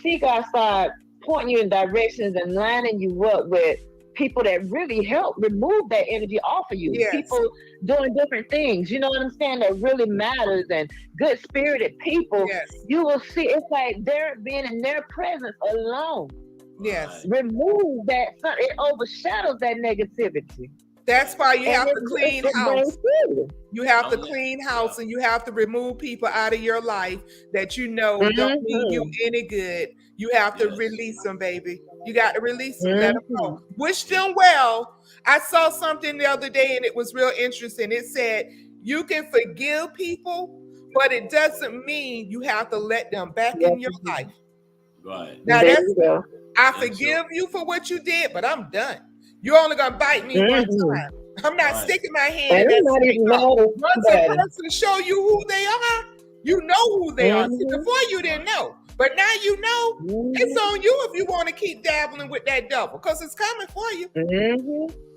see God start pointing you in directions and lining you up with people that really help remove that energy off of you. Yes. People doing different things, you know what I'm saying, that really matters, and good spirited people. Yes. You will see it's like they're being in their presence alone. Yes. Remove that, it overshadows that negativity. That's why you have to clean house. You have to Oh, yeah. clean house, and you have to remove people out of your life that you know don't mean you any good. You have to release them, baby. You got to release them. Let them go. Wish them well. I saw something the other day, and it was real interesting. It said you can forgive people, but it doesn't mean you have to let them back in your life. right. Now There that's you go. I forgive you for what you did, but I'm done. You're only gonna bite me one time. I'm not sticking my hand in And that nobody snake knows hole. Once a better. person show you who they are, you know who they are. See, before you didn't know, but now you know. It's on you if you want to keep dabbling with that devil, because it's coming for you.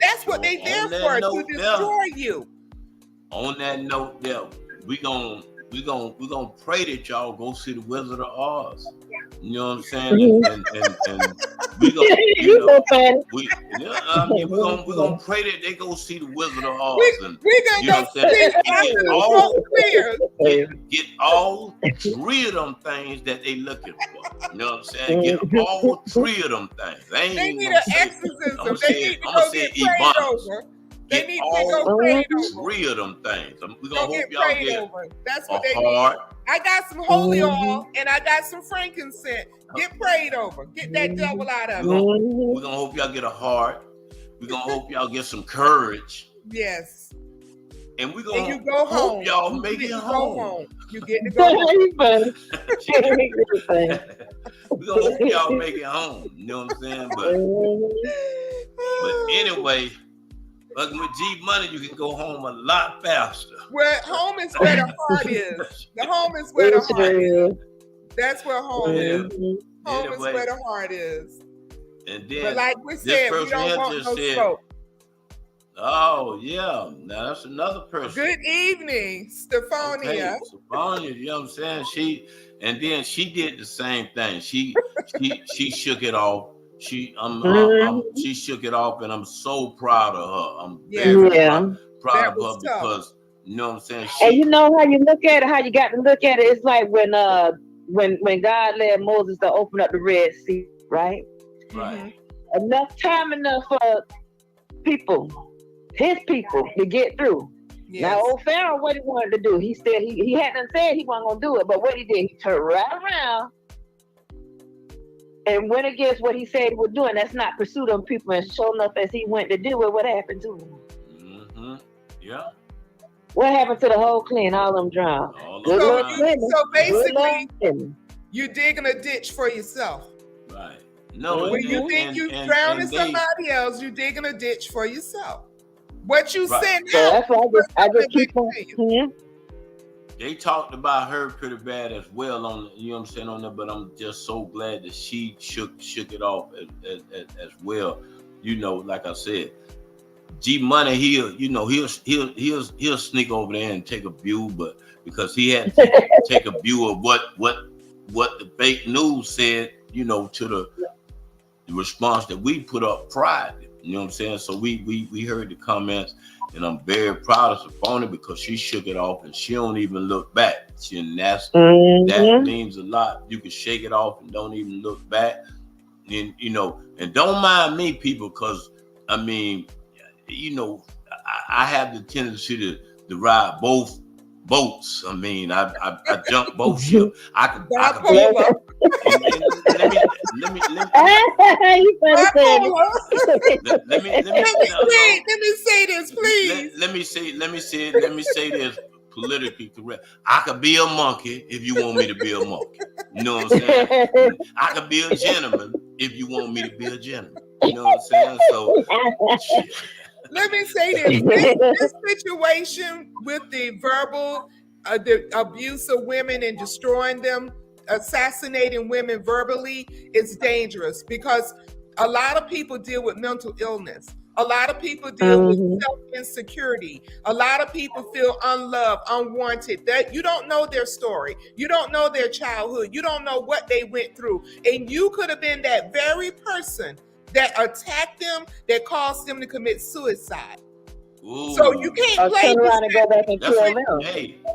That's what they there On that for, to note, destroy you. On that note, there we gonna pray that y'all go see the Wizard of Oz. You know what I'm saying? And we gonna, you know, we're gonna pray that they go see the Wizard of Oz. And We're gonna you know go what I'm saying? Get all 3 of them things that they looking for. You know what I'm saying? Get all 3 of them things. They need an exorcism. They need to go get prayed over. They need to go prayed over. 3 of them things. We're Go gonna get hope y'all prayed get over. That's what a they heart. need. I got some holy oil and I got some frankincense. Get prayed over. Get that devil out of it. We're gonna hope y'all get a heart. We're gonna hope y'all get some courage. Yes. And we're gonna you go hope home. y'all You make get it to go home. You get to go home. We're gonna hope y'all make it home. You know what I'm saying? But anyway, fucking with G Money, you can go home a lot faster. Where home is where the heart is. The home is where the heart is. That's where home is. Home is where the heart is. And then, but like we said, we don't want no smoke. Oh yeah, now that's another person. Good evening, Stefania. Okay, Stefania, you know what I'm saying? She did the same thing. She shook it off. She shook it off, and I'm so proud of her. I'm very proud of her because you know what I'm saying. And you know how you look at it, how you got to look at it. It's like when God led Moses to open up the Red Sea, right? Right. Enough for his people to get through. Yes. Now, old Pharaoh, what he wanted to do, he said he hadn't said he wasn't gonna do it, but what he did, he turned right around and went against what he said he would do, and that's not pursue them people. And sure enough, as he went to do it, what happened to him? Yeah. What happened to the whole clan? All them drowned. So basically, you're digging a ditch for yourself. Right. No. When you think you're drowning somebody else, you're digging a ditch for yourself. What you said now. So that's why I just keep on. They talked about her pretty bad as well on, you know what I'm saying, on there, but I'm just so glad that she shook it off as well. You know, like I said, G Money, he'll sneak over there and take a view, but because he had to take a view of what the fake news said, you know, to the response that we put up prior. You know what I'm saying? So we heard the comments, and I'm very proud of Stefania because she shook it off and she don't even look back. That means a lot. You can shake it off and don't even look back. And you know, and don't mind me, people, because I mean, you know, I have the tendency to ride both boats. I mean, I jump both ships. I can let me say this, please. Let me say this politically correct. I could be a monkey if you want me to be a monkey. You know what I'm saying? I could be a gentleman if you want me to be a gentleman. You know what I'm saying? So let me say this. This situation with the verbal the abuse of women and destroying them, assassinating women verbally is dangerous because a lot of people deal with mental illness. A lot of people deal with self-insecurity. A lot of people feel unloved, unwanted. That you don't know their story. You don't know their childhood. You don't know what they went through. And you could have been that very person that attacked them, that caused them to commit suicide. Ooh. So you can't play turn around and go back and kill them.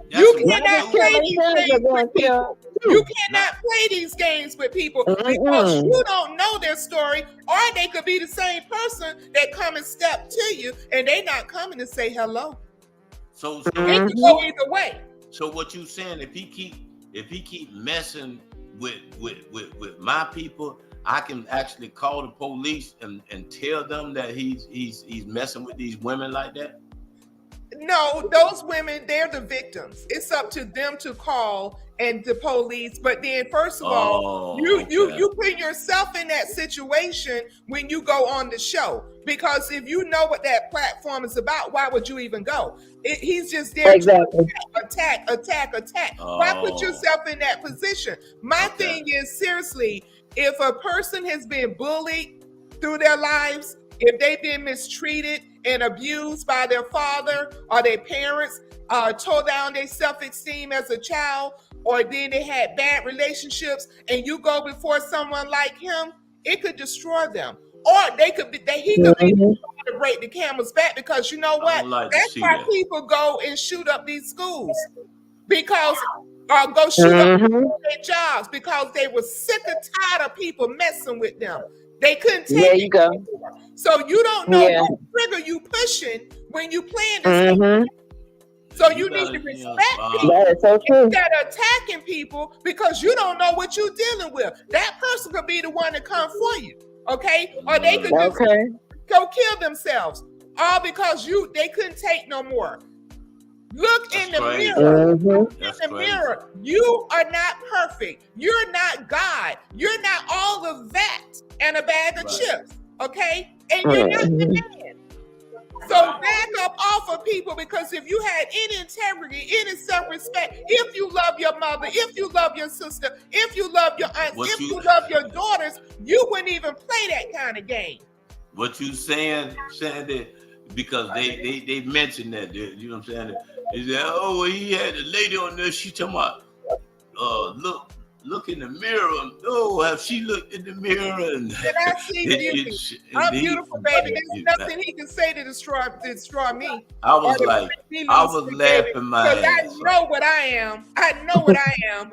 You cannot play these games with people. You cannot play these games with people because you don't know their story, or they could be the same person that come and step to you, and they not coming to say hello. So it can go either way. So what you saying? If he keep messing with my people, I can actually call the police and tell them that he's messing with these women like that? No, those women, they're the victims. It's up to them to call and the police. But then, first of all, you put yourself in that situation when you go on the show. Because if you know what that platform is about, why would you even go? He's just there to attack. Why put yourself in that position? My thing is, seriously, if a person has been bullied through their lives, if they've been mistreated and abused by their father or their parents, tore down their self-esteem as a child, or then they had bad relationships, and you go before someone like him, it could destroy them. Or he could be to break the camel's back, because you know what? That's why people go and shoot up these schools, because go shoot up their jobs, because they were sick and tired of people messing with them. They couldn't take it anymore. So you don't know what trigger you pushing when you playing this game. So you need to respect people instead of attacking people, because you don't know what you're dealing with. That person could be the one to come for you, okay? Or they could just go kill themselves, all because they couldn't take no more. Look in the mirror. Look in the mirror. You are not perfect. You're not God. You're not all of that and a bag of chips, okay? And you're not the man. So back up off of people, because if you had any integrity, any self-respect, if you love your mother, if you love your sister, if you love your aunts, if you love your daughters, you wouldn't even play that kind of game. What you saying that because they mentioned that, you know what I'm saying? They said, oh, well, he had a lady on there, she talking about, look in the mirror. Oh, have she looked in the miror? And I see beauty? I'm beautiful, baby. There's nothing he can say to destroy me. I was laughing my ass. Because I know what I am. I know what I am.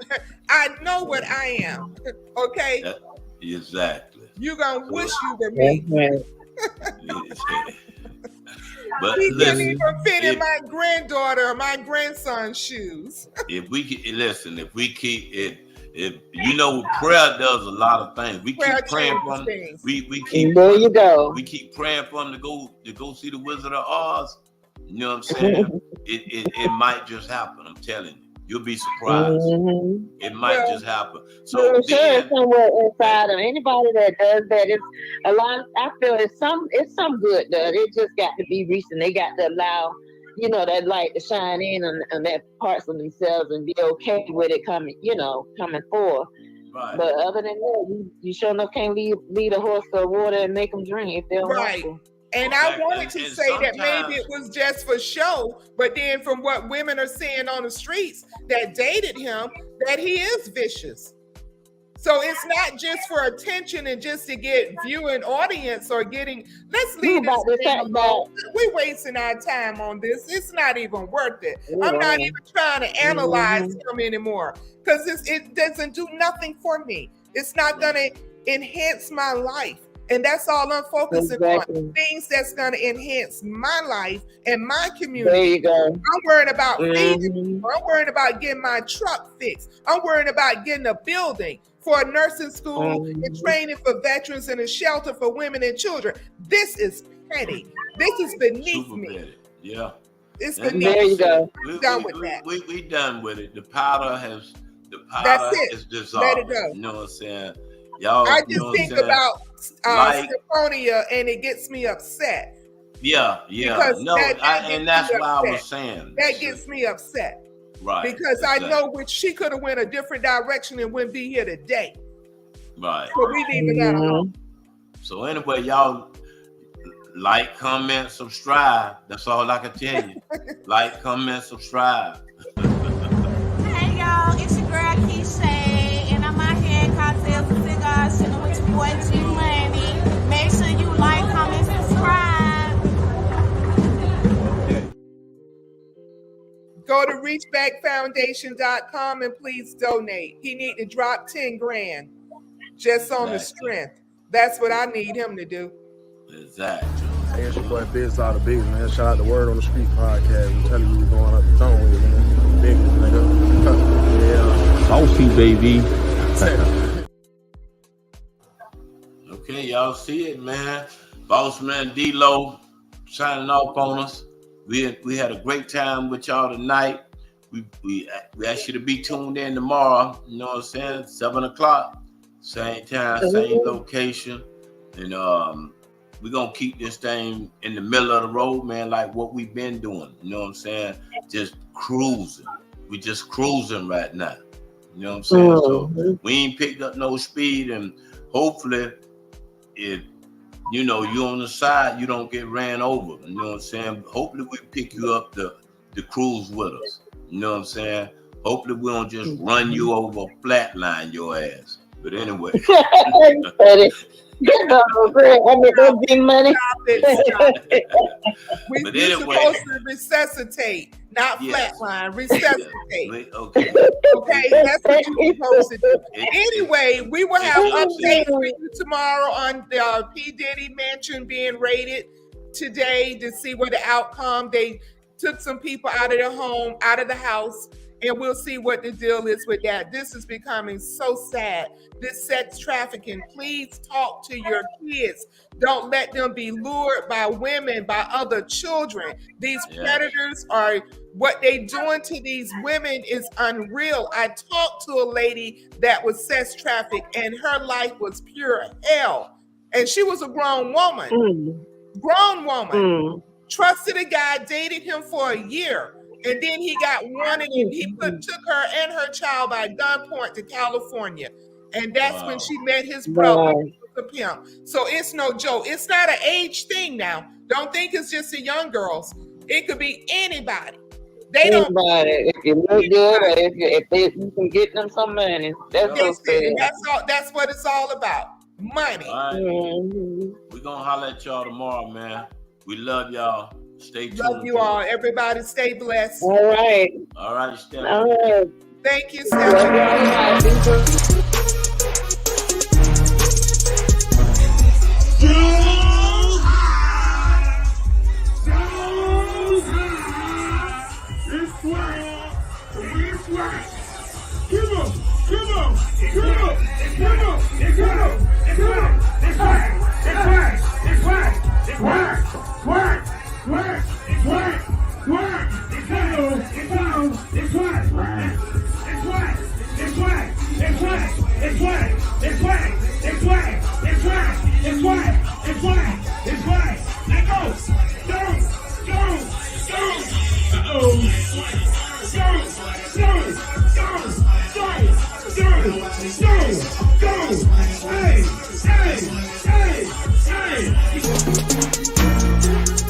I know what I am. Okay? Exactly. You're going to wish you were me. But he couldn't even fit in my granddaughter or my grandson's shoes. If we keep keep it, if you know, prayer does a lot of things. We keep praying for them. We keep there you go. We keep praying for them to go see the Wizard of Oz. You know what I'm saying? it might just happen. I'm telling you, you'll be surprised. It might just happen. So I'm sure it's somewhere inside of anybody that does that. It's a lot. I feel it's some good though. It just got to be recent. They got to allow, that light to shine in on that parts of themselves and be okay with it coming forth. Right. But other than that, you sure enough can't lead a horse to water and make them drink if they don't want to. And I wanted to say that maybe it was just for show, but then from what women are saying on the streets that dated him, that he is vicious. So it's not just for attention and just to get viewing audience or getting, let's leave this thing alone. We're wasting our time on this. It's not even worth it. I'm not even trying to analyze him anymore, because it doesn't do nothing for me. It's not going to enhance my life. And that's all I'm focusing on. Things that's going to enhance my life and my community. There you go. I'm worried about feeding people. I'm worried about getting my truck fixed. I'm worried about getting a building for a nursing school and training for veterans and a shelter for women and children. This is petty. This is beneath me. Petty. Yeah. It's beneath There you go. We're done with that. We done with it. The powder is dissolved. Let it go. You know what I'm saying? Y'all, I just think about Symphonia and it gets me upset. Yeah. Because and that's why I was saying. That gets me upset. Right. Because I know which she could have went a different direction and wouldn't be here today. Right. So we leaving that alone. So anyway, y'all like, comment, subscribe. That's all I can tell you. Like, comment, subscribe. Hey y'all, it's your girl Keisha, and I'm out here at Cocktails and Cigars chilling with your boy G Money. Make sure you like, comment, subscribe. Go to reachbackfoundation.com and please donate. He need to drop 10 grand just on the strength. That's what I need him to do. Exactly. Hey, it's your boy Biz Out of Biz, man. Shout out to Word on the Street podcast. I'm telling you, we're going up the zone with it, man. Big nigga. Yeah. Saucy, baby. Okay, y'all see it, man. Boss man D-Lo signing off on us. We had a great time with y'all tonight. We ask you to be tuned in tomorrow. You know what I'm saying? 7 o'clock. Same time, same location. And we're going to keep this thing in the middle of the road, man, like what we've been doing. You know what I'm saying? Just cruising. We just cruising right now. You know what I'm saying? So we ain't picked up no speed, and hopefully if, you know, you on the side, you don't get ran over. You know what I'm saying? Hopefully we pick you up to cruise with us. You know what I'm saying? Hopefully we don't just run you over, flatline your ass. But anyway. Money. We're anyway. supposed to resuscitate, not flatline. Resuscitate. Okay. Okay, that's what you're supposed to do. Anyway, we will have updates for you tomorrow on the P. Diddy mansion being raided today to see what the outcome. They took some people out of their home, out of the house, and we'll see what the deal is with that. This is becoming so sad. This sex trafficking, please talk to your kids. Don't let them be lured by women, by other children. These predators are, what they doing to these women is unreal. I talked to a lady that was sex trafficked and her life was pure hell. And she was a grown woman. Grown woman. Trusted a guy, dated him for a year. And then he got wanted and he took her and her child by gunpoint to California. And that's when she met his brother, the pimp. So it's no joke. It's not an age thing now. Don't think it's just the young girls. It could be anybody. They don't. If you look good, or if you can get them some money, that's okay. That's what it's all about. Money. All right. We're gonna holler at y'all tomorrow, man. We love y'all. Stay tuned. Love you all. Everybody stay blessed. All right. All right, Stephanie. All right. Thank you, Stephanie. Hey!